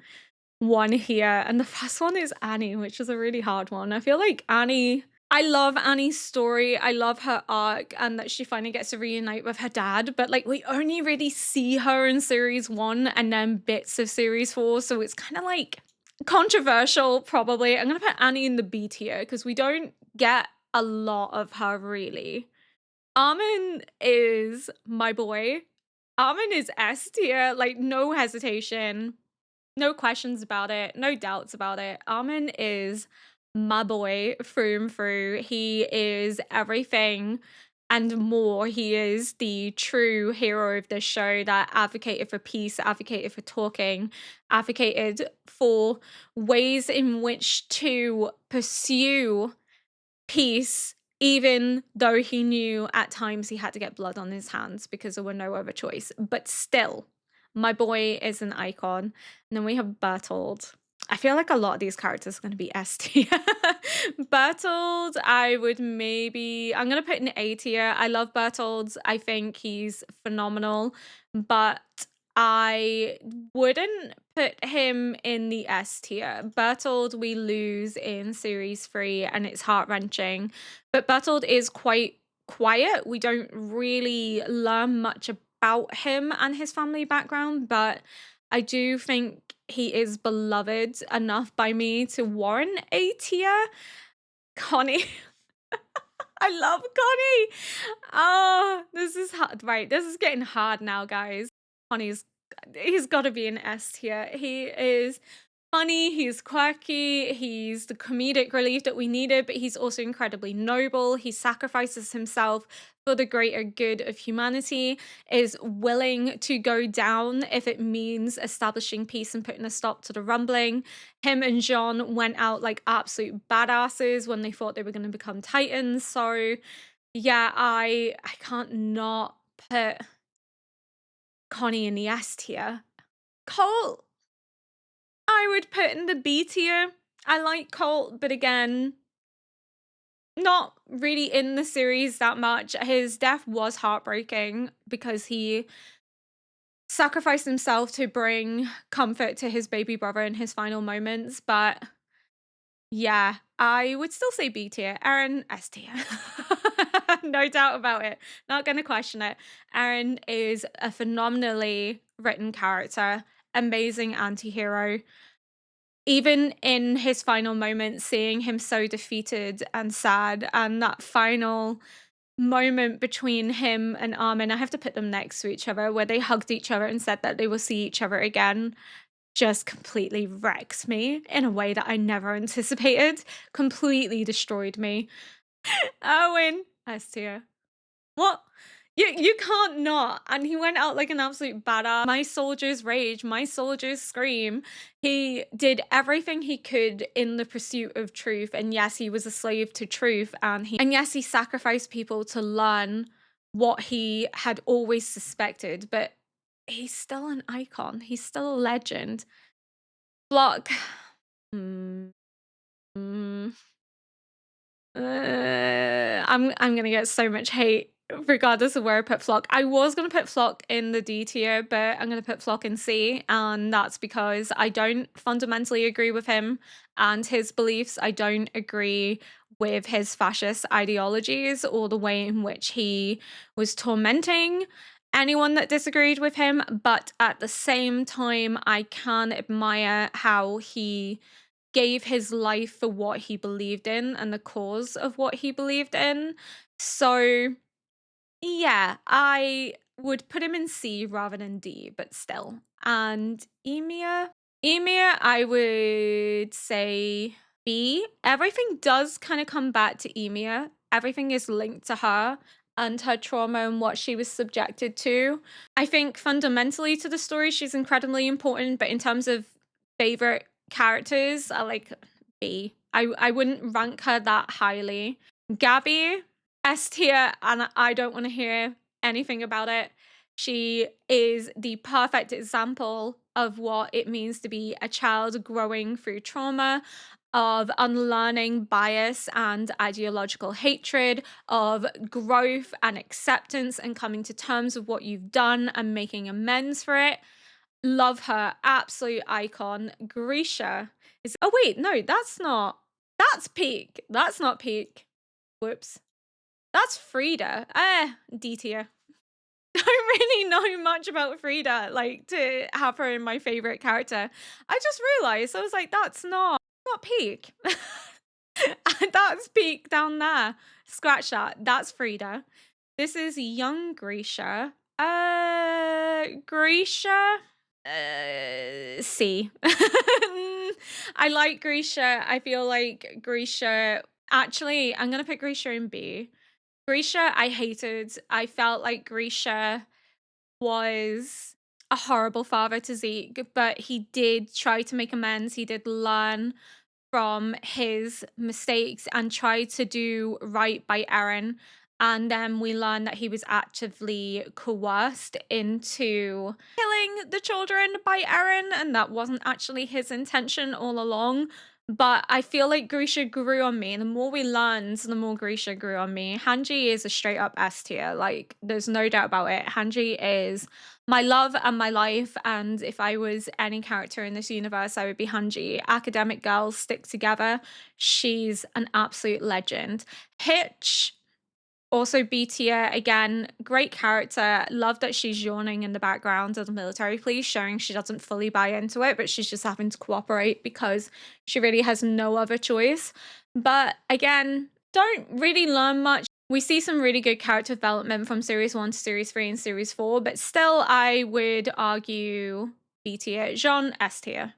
one here. And the first one is Annie, which is a really hard one. I feel like Annie, I love Annie's story. I love her arc and that she finally gets to reunite with her dad. But like, we only really see her in series 1 and then bits of series 4. So it's kind of like controversial, probably. I'm going to put Annie in the B tier because we don't get a lot of her really. Armin is my boy. Armin is S tier, like, no hesitation. No questions about it, no doubts about it. Armin is my boy through and through. He is everything and more. He is the true hero of this show that advocated for peace, advocated for talking, advocated for ways in which to pursue peace, even though he knew at times he had to get blood on his hands because there were no other choice. But still, my boy is an icon. And then we have Bertold. I feel like a lot of these characters are going to be S tier. Bertold, I'm going to put in A tier. I love Bertold. I think he's phenomenal, but I wouldn't put him in the S tier. Bertold, we lose in series 3 and it's heart-wrenching, but Bertold is quite quiet. We don't really learn much about him and his family background, but I do think he is beloved enough by me to warrant A tier. Connie. I love Connie. Oh, this is hard. Right, this is getting hard now, guys. He's got to be an S tier. He is funny, he's quirky, he's the comedic relief that we needed, but he's also incredibly noble. He sacrifices himself for the greater good of humanity, is willing to go down if it means establishing peace and putting a stop to the rumbling. Him and Jean went out like absolute badasses when they thought they were going to become titans. So yeah, I can't not put Connie in the S tier. Colt, I would put in the B tier. I like Colt, but again, not really in the series that much. His death was heartbreaking because he sacrificed himself to bring comfort to his baby brother in his final moments. But yeah, I would still say B tier. Aaron, S tier. No doubt about it. Not going to question it. Aaron is a phenomenally written character, amazing anti-hero. Even in his final moments, seeing him so defeated and sad, and that final moment between him and Armin, I have to put them next to each other, where they hugged each other and said that they will see each other again, just completely wrecks me in a way that I never anticipated. Completely destroyed me. Owen, S tier. What? You can't not. And he went out like an absolute badass. My soldier's rage, my soldier's scream. He did everything he could in the pursuit of truth. And yes, he was a slave to truth. And yes, he sacrificed people to learn what he had always suspected. But he's still an icon. He's still a legend. Flock. I'm gonna get so much hate regardless of where I put Flock. I was gonna put Flock in the D tier, but I'm gonna put Flock in C, and that's because I don't fundamentally agree with him and his beliefs. I don't agree with his fascist ideologies or the way in which he was tormenting anyone that disagreed with him, but at the same time, I can admire how he gave his life for what he believed in and the cause of what he believed in. So yeah, I would put him in C rather than D, but still. And Emir, I would say B. Everything does kind of come back to Emir. Everything is linked to her and her trauma and what she was subjected to. I think fundamentally to the story, she's incredibly important, but in terms of favorite characters, I like B. I wouldn't rank her that highly. Gabby, S tier, and I don't want to hear anything about it. She is the perfect example of what it means to be a child growing through trauma, of unlearning bias and ideological hatred, of growth and acceptance and coming to terms with what you've done and making amends for it. Love her, absolute icon. Grisha is, oh wait, no, that's peak. That's not peak. Whoops. That's Frida. D tier. Don't really know much about Frida, like, to have her in my favorite character. I just realized, I was like, that's not peak. That's peak down there. Scratch that. That's Frida. This is young Grisha. Grisha? C. I like Grisha. I feel like Grisha. Actually, I'm gonna put Grisha in B. Grisha, I hated. I felt like Grisha was a horrible father to Zeke, but he did try to make amends. He did learn from his mistakes and try to do right by Eren. And then we learned that he was actively coerced into killing the children by Eren, and that wasn't actually his intention all along. But I feel like Grisha grew on me. The more we learned, the more Grisha grew on me. Hanji is a straight up S tier. Like, there's no doubt about it. Hanji is my love and my life, and if I was any character in this universe, I would be Hanji. Academic girls stick together. She's an absolute legend. Hitch, also B tier, again, great character. Love that she's yawning in the background of the military police, showing she doesn't fully buy into it, but she's just having to cooperate because she really has no other choice. But again, don't really learn much. We see some really good character development from Series 1 to Series 3 and Series 4, but still, I would argue B tier. Jean, S tier.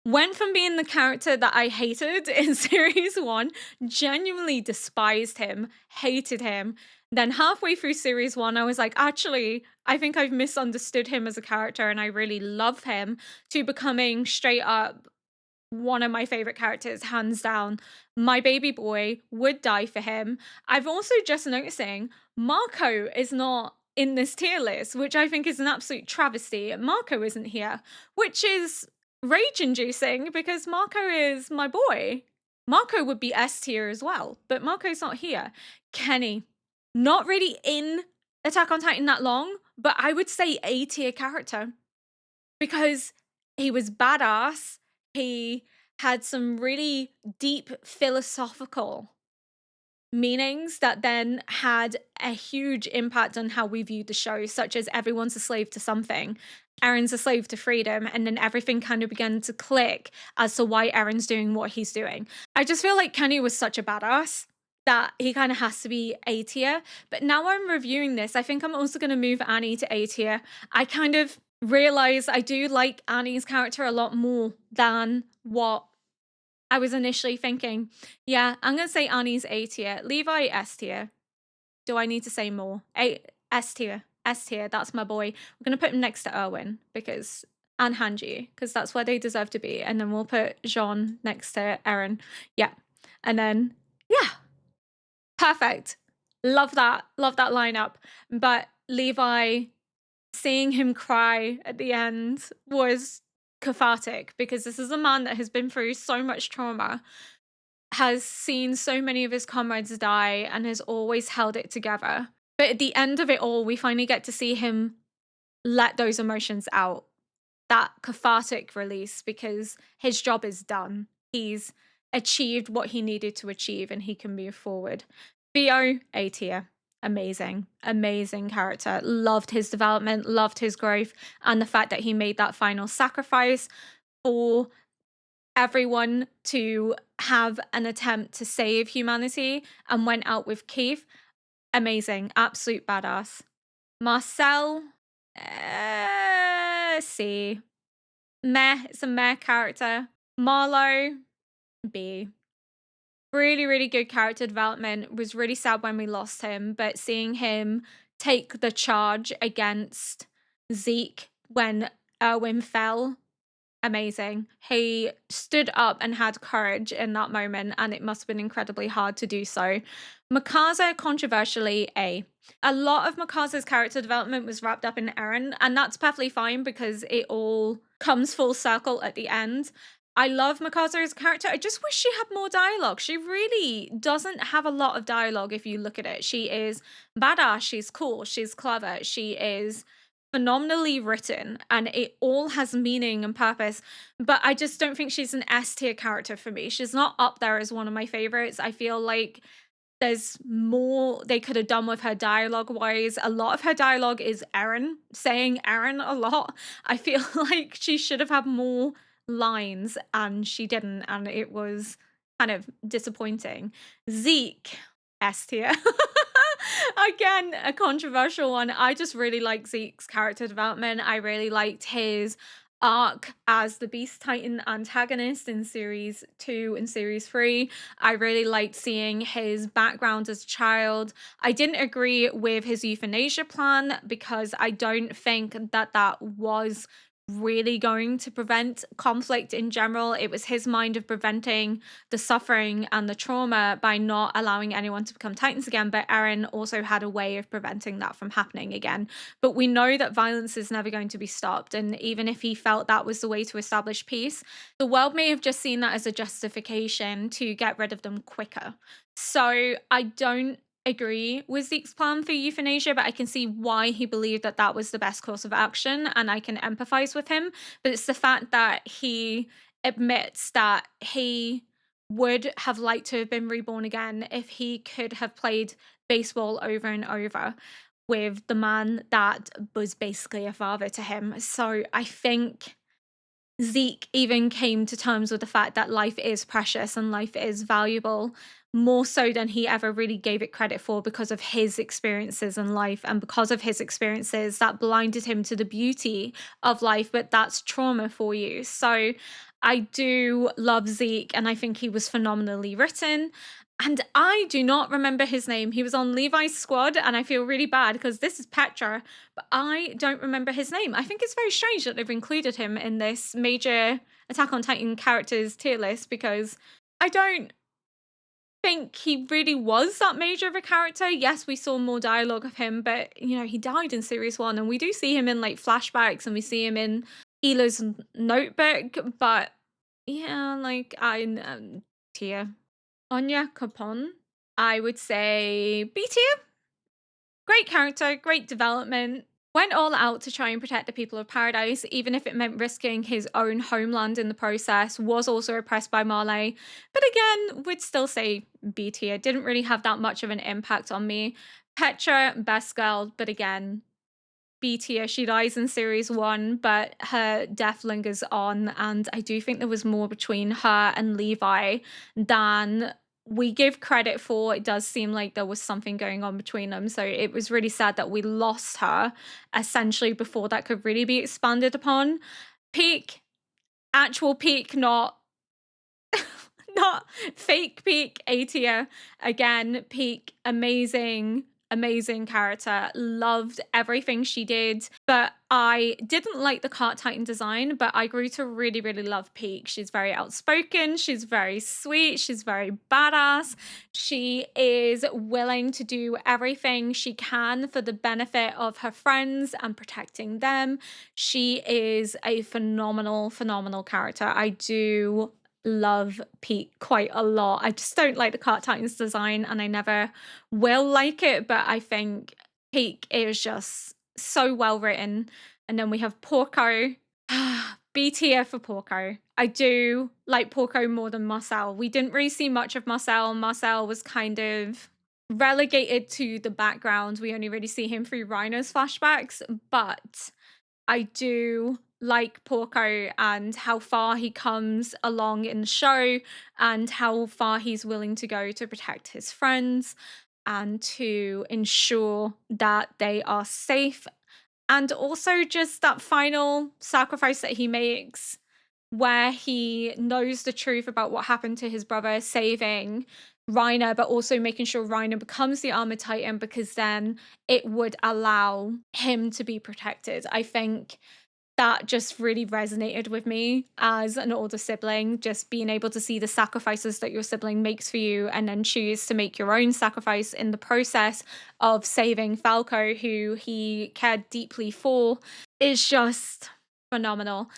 Went from being the character that I hated in Series 1, genuinely despised him, hated him. Then halfway through Series 1, I was like, actually, I think I've misunderstood him as a character and I really love him, to becoming straight up one of my favorite characters, hands down. My baby boy would die for him. I've also just noticing Marco is not in this tier list, which I think is an absolute travesty. Marco isn't here, which is rage inducing because Marco is my boy. Marco would be S tier as well, but Marco's not here. Kenny, not really in Attack on Titan that long, but I would say A tier character because he was badass. He had some really deep philosophical meanings that then had a huge impact on how we viewed the show, such as everyone's a slave to something. Eren's a slave to freedom, and then everything kind of began to click as to why Eren's doing what he's doing. I just feel like Kenny was such a badass that he kind of has to be A tier. But now I'm reviewing this, I think I'm also going to move Annie to A tier. I kind of realize I do like Annie's character a lot more than what I was initially thinking. Yeah, I'm going to say Annie's A tier. Levi, S tier. Do I need to say more? S tier. S tier. That's my boy. We're going to put him next to Erwin because, and Hanji, because that's where they deserve to be. And then we'll put Jean next to Eren. Yeah. And then, yeah. Perfect. Love that. Love that lineup. But Levi, seeing him cry at the end was cathartic because this is a man that has been through so much trauma, has seen so many of his comrades die, and has always held it together. But at the end of it all, we finally get to see him let those emotions out. That cathartic release because his job is done. He's achieved what he needed to achieve and he can move forward. Theo, A tier. Amazing, amazing character. Loved his development, loved his growth, and the fact that he made that final sacrifice for everyone to have an attempt to save humanity and went out with Keith. Amazing, absolute badass. Marcel, C. Meh, it's a meh character. Marlowe, B. Really, really good character development. Was really sad when we lost him, but seeing him take the charge against Zeke when Erwin fell, amazing. He stood up and had courage in that moment, and it must have been incredibly hard to do so. Mikasa, controversially, A. A lot of Mikasa's character development was wrapped up in Eren, and that's perfectly fine because it all comes full circle at the end. I love Mikasa as a character. I just wish she had more dialogue. She really doesn't have a lot of dialogue if you look at it. She is badass, she's cool, she's clever, she is phenomenally written, and it all has meaning and purpose. But I just don't think she's an S tier character for me. She's not up there as one of my favorites. I feel like there's more they could have done with her dialogue wise. A lot of her dialogue is Eren, saying Eren a lot. I feel like she should have had more lines and she didn't, and it was kind of disappointing. Zeke, S tier. Again, a controversial one. I just really like Zeke's character development. I really liked his arc as the Beast Titan antagonist in series 2 and series 3. I really liked seeing his background as a child. I didn't agree with his euthanasia plan because I don't think that that was really going to prevent conflict in general. It was his mind of preventing the suffering and the trauma by not allowing anyone to become Titans again. But Eren also had a way of preventing that from happening again. But we know that violence is never going to be stopped. And even if he felt that was the way to establish peace, the world may have just seen that as a justification to get rid of them quicker. So I don't agree with Zeke's plan for euthanasia, but I can see why he believed that that was the best course of action, and I can empathize with him. But it's the fact that he admits that he would have liked to have been reborn again if he could have played baseball over and over with the man that was basically a father to him. So I think Zeke even came to terms with the fact that life is precious and life is valuable more so than he ever really gave it credit for because of his experiences in life and because of his experiences that blinded him to the beauty of life. But that's trauma for you. So I do love Zeke and I think he was phenomenally written. And I do not remember his name. He was on Levi's squad, and I feel really bad because this is Petra, but I don't remember his name. I think it's very strange that they've included him in this major Attack on Titan characters tier list because I don't think he really was that major of a character. Yes, we saw more dialogue of him, but you know, he died in series 1, and we do see him in like flashbacks and we see him in Elo's notebook, but yeah, like I tier. Anya Capon, I would say B tier. Great character, great development. Went all out to try and protect the people of Paradise, even if it meant risking his own homeland in the process. Was also oppressed by Marley, but again, would still say B tier. Didn't really have that much of an impact on me. Petra, best girl, but again, B tier. She dies in series 1, but her death lingers on, and I do think there was more between her and Levi than we give credit for. It does seem like there was something going on between them, so it was really sad that we lost her essentially before that could really be expanded upon. Peak, actual peak, not not fake peak. A tier again. Peak, amazing character. Loved everything she did, but I didn't like the Cart Titan design, but I grew to really love Peak. She's very outspoken, she's very sweet, she's very badass. She is willing to do everything she can for the benefit of her friends and protecting them. She is a phenomenal character. I do love Pete quite a lot. I just don't like the Cart Titans design and I never will like it, but I think Pete is just so well written. And then we have Porco. B tier for Porco. I do like Porco more than Marcel. We didn't really see much of Marcel. Marcel was kind of relegated to the background. We only really see him through Rhino's flashbacks, but I do like Porco and how far he comes along in the show and how far he's willing to go to protect his friends and to ensure that they are safe. And also just that final sacrifice that he makes where he knows the truth about what happened to his brother, saving Reiner, but also making sure Reiner becomes the Armored Titan because then it would allow him to be protected. I think that just really resonated with me as an older sibling, just being able to see the sacrifices that your sibling makes for you and then choose to make your own sacrifice in the process of saving Falco, who he cared deeply for, is just phenomenal.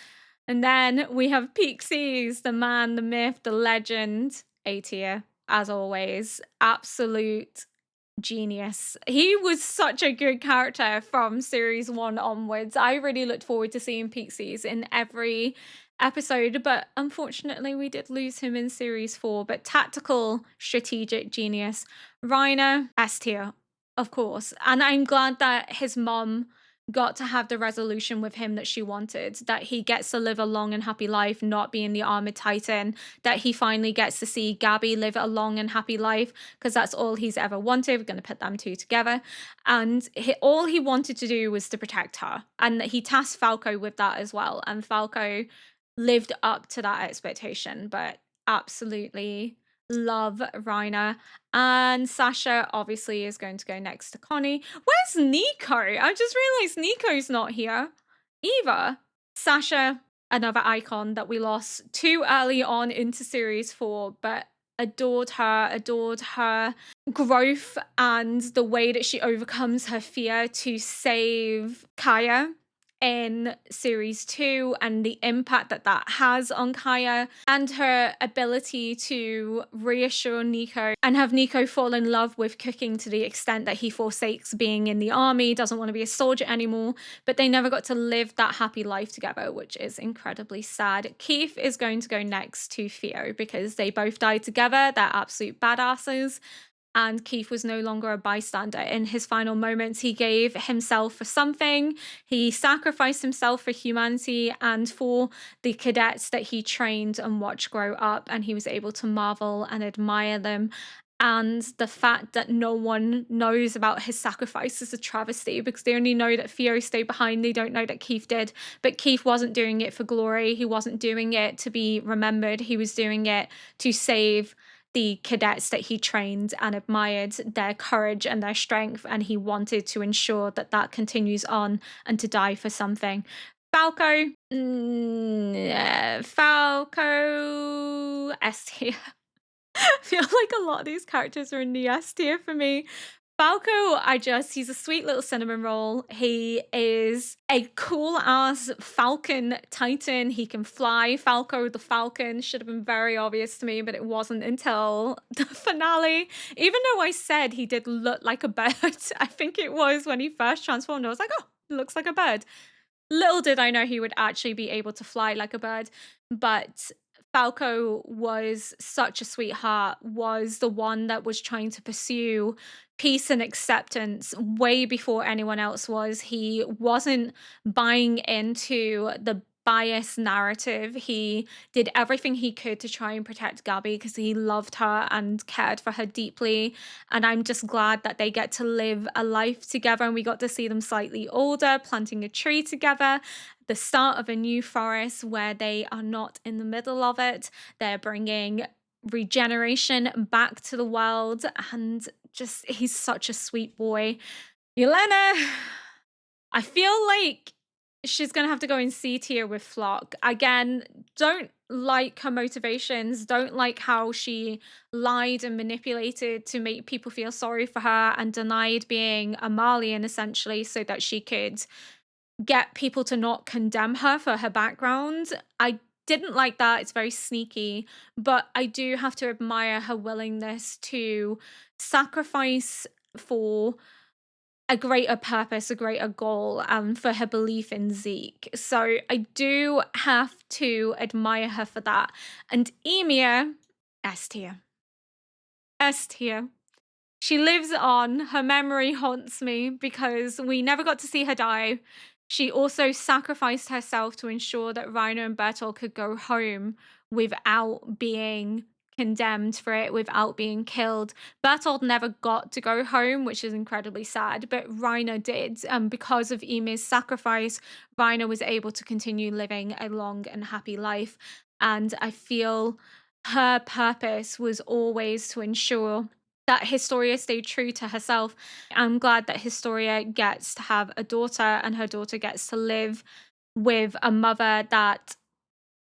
And then we have Pixies, the man, the myth, the legend, A tier, as always. Absolute genius. He was such a good character from series 1 onwards. I really looked forward to seeing Pixies in every episode, but unfortunately we did lose him in series 4. But tactical, strategic genius. Reiner, S tier, of course. And I'm glad that his mom got to have the resolution with him that she wanted, that he gets to live a long and happy life, not being the armored titan, that he finally gets to see Gabby live a long and happy life, because that's all he's ever wanted. We're going to put them two together. And all he wanted to do was to protect her. And he tasked Falco with that as well. And Falco lived up to that expectation, but absolutely love Reiner. And Sasha obviously is going to go next to Connie. Where's Nico? I just realized Nico's not here either. Sasha, another icon that we lost too early on into series 4, but adored her growth and the way that she overcomes her fear to save Kaya in series 2, and the impact that that has on Kaya, and her ability to reassure Nico and have Nico fall in love with cooking to the extent that he forsakes being in the army, doesn't want to be a soldier anymore. But they never got to live that happy life together, which is incredibly sad. Keith is going to go next to Theo because they both died together. They're absolute badasses. And Keith was no longer a bystander. In his final moments, he gave himself for something. He sacrificed himself for humanity and for the cadets that he trained and watched grow up. And he was able to marvel and admire them. And the fact that no one knows about his sacrifice is a travesty, because they only know that Theo stayed behind. They don't know that Keith did. But Keith wasn't doing it for glory. He wasn't doing it to be remembered. He was doing it to save the cadets that he trained and admired their courage and their strength, and he wanted to ensure that that continues on and to die for something. Falco, Falco S tier. I feel like a lot of these characters are in the S tier for me. Falco, he's a sweet little cinnamon roll. He is a cool ass falcon titan. He can fly. Falco the Falcon should have been very obvious to me, but it wasn't until the finale. Even though I said he did look like a bird, I think it was when he first transformed, I was like, oh, looks like a bird. Little did I know he would actually be able to fly like a bird, but Falco was such a sweetheart, was the one that was trying to pursue peace and acceptance way before anyone else was. He wasn't buying into the bias narrative. He did everything he could to try and protect Gabby because he loved her and cared for her deeply. And I'm just glad that they get to live a life together, and we got to see them slightly older, planting a tree together, the start of a new forest where they are not in the middle of it. They're bringing regeneration back to the world, and just, he's such a sweet boy. Yelena, I feel like she's gonna have to go in C tier with Flock. Again, don't like her motivations, don't like how she lied and manipulated to make people feel sorry for her and denied being a Malian essentially so that she could get people to not condemn her for her background. I didn't like that. It's very sneaky, but I do have to admire her willingness to sacrifice for a greater purpose, a greater goal, and for her belief in Zeke. So I do have to admire her for that. And Emir, S tier. S tier. She lives on. Her memory haunts me because we never got to see her die. She also sacrificed herself to ensure that Reiner and Bertolt could go home without being condemned for it, without being killed. Bertolt never got to go home, which is incredibly sad, but Reiner did. Because of Ymir's sacrifice, Reiner was able to continue living a long and happy life. And I feel her purpose was always to ensure that Historia stayed true to herself. I'm glad that Historia gets to have a daughter, and her daughter gets to live with a mother that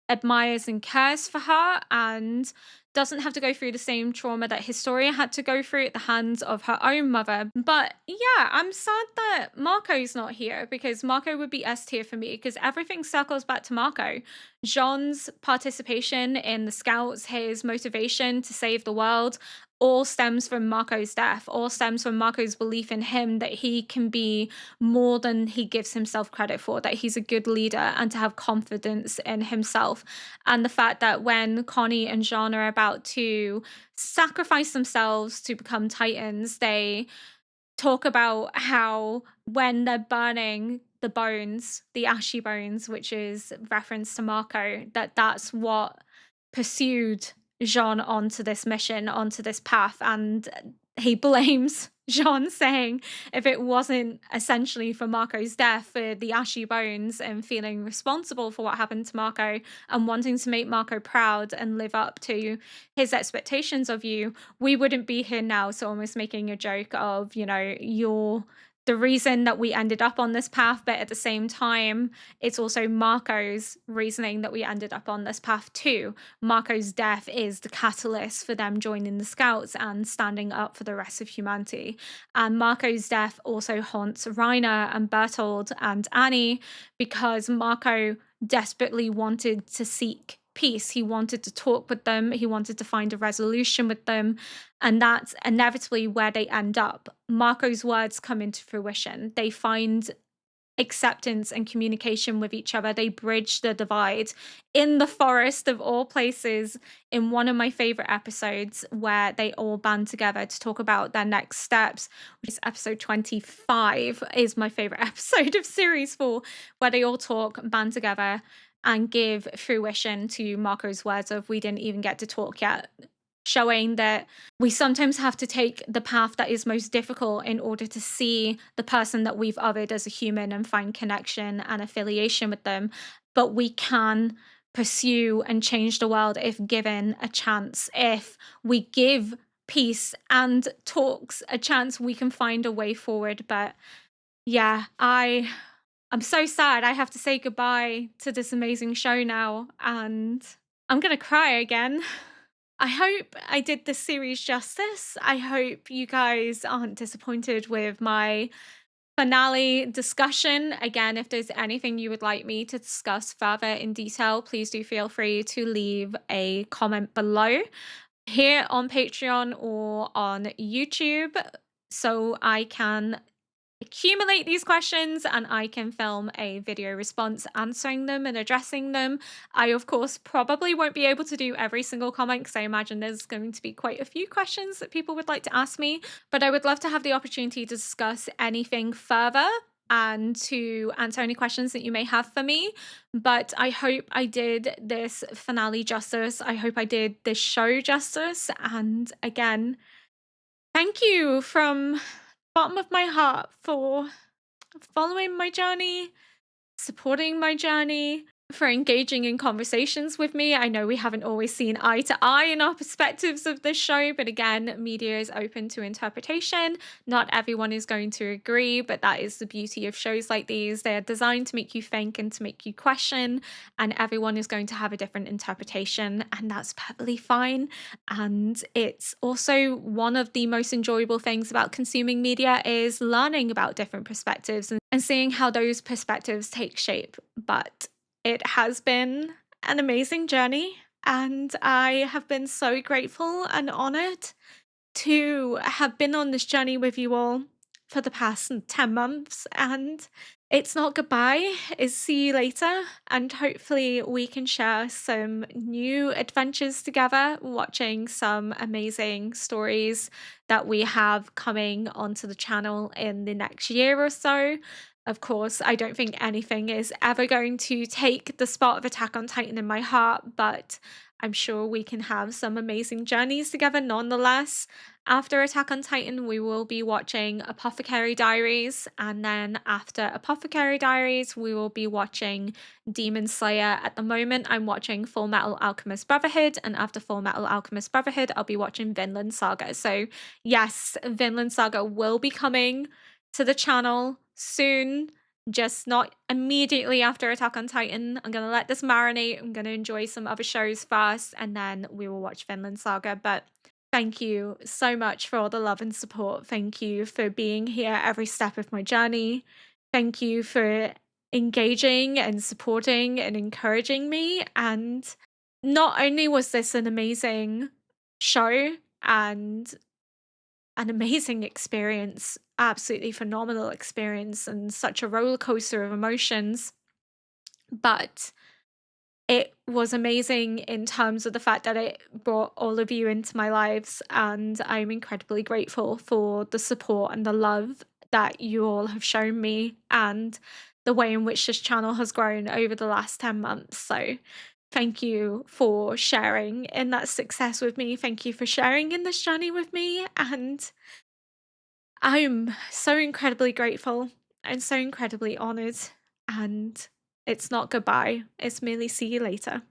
admires and cares for her and doesn't have to go through the same trauma that Historia had to go through at the hands of her own mother. But yeah, I'm sad that Marco's not here, because Marco would be S tier for me, because everything circles back to Marco. Jean's participation in the Scouts, his motivation to save the world, all stems from Marco's death, all stems from Marco's belief in him that he can be more than he gives himself credit for, that he's a good leader and to have confidence in himself. And the fact that when Connie and Jean are about to sacrifice themselves to become Titans, they talk about how when they're burning the bones, the ashy bones, which is reference to Marco, that's what pursued Jean onto this mission, onto this path. And he blames Jean, saying if it wasn't essentially for Marco's death, for the ashy bones, and feeling responsible for what happened to Marco and wanting to make Marco proud and live up to his expectations of you, we wouldn't be here now. So almost making a joke of, you're the reason that we ended up on this path, but at the same time, it's also Marco's reasoning that we ended up on this path too. Marco's death is the catalyst for them joining the Scouts and standing up for the rest of humanity. And Marco's death also haunts Rainer and Bertold and Annie, because Marco desperately wanted to seek peace. He wanted to talk with them. He wanted to find a resolution with them. And that's inevitably where they end up. Marco's words come into fruition. They find acceptance and communication with each other. They bridge the divide in the forest of all places, in one of my favorite episodes where they all band together to talk about their next steps, which is episode 25, is my favorite episode of series 4, where they all talk, band together, and give fruition to Marco's words of "we didn't even get to talk yet," showing that we sometimes have to take the path that is most difficult in order to see the person that we've othered as a human and find connection and affiliation with them. But we can pursue and change the world if given a chance. If we give peace and talks a chance, we can find a way forward. But yeah, I'm so sad I have to say goodbye to this amazing show now, and I'm gonna cry again. I hope I did this series justice. I hope you guys aren't disappointed with my finale discussion. Again, if there's anything you would like me to discuss further in detail, please do feel free to leave a comment below here on Patreon or on YouTube, so I can accumulate these questions and I can film a video response answering them and addressing them. I, of course, probably won't be able to do every single comment, because I imagine there's going to be quite a few questions that people would like to ask me, but I would love to have the opportunity to discuss anything further and to answer any questions that you may have for me. But I hope I did this finale justice. I hope I did this show justice. And again, thank you from bottom of my heart for following my journey, supporting my journey, for engaging in conversations with me. I know we haven't always seen eye to eye in our perspectives of this show, but again, media is open to interpretation. Not everyone is going to agree, but that is the beauty of shows like these. They are designed to make you think and to make you question, and everyone is going to have a different interpretation, and that's perfectly fine. And it's also one of the most enjoyable things about consuming media, is learning about different perspectives and seeing how those perspectives take shape. But it has been an amazing journey, and I have been so grateful and honored to have been on this journey with you all for the past 10 months. And it's not goodbye, it's see you later. And hopefully we can share some new adventures together, watching some amazing stories that we have coming onto the channel in the next year or so. Of course, I don't think anything is ever going to take the spot of Attack on Titan in my heart, but I'm sure we can have some amazing journeys together nonetheless. After Attack on Titan, we will be watching Apothecary Diaries, and then after Apothecary Diaries, we will be watching Demon Slayer. At the moment, I'm watching Full Metal Alchemist Brotherhood, and after Full Metal Alchemist Brotherhood, I'll be watching Vinland Saga. So yes, Vinland Saga will be coming to the channel soon, just not immediately after Attack on Titan. I'm going to let this marinate. I'm going to enjoy some other shows first, and then we will watch Vinland Saga. But thank you so much for all the love and support. Thank you for being here every step of my journey. Thank you for engaging and supporting and encouraging me. And not only was this an amazing show, and an amazing experience, absolutely phenomenal experience, and such a roller coaster of emotions. But it was amazing in terms of the fact that it brought all of you into my lives, and I'm incredibly grateful for the support and the love that you all have shown me, and the way in which this channel has grown over the last 10 months. So, thank you for sharing in that success with me. Thank you for sharing in this journey with me. And I'm so incredibly grateful and so incredibly honored. And it's not goodbye, it's merely see you later.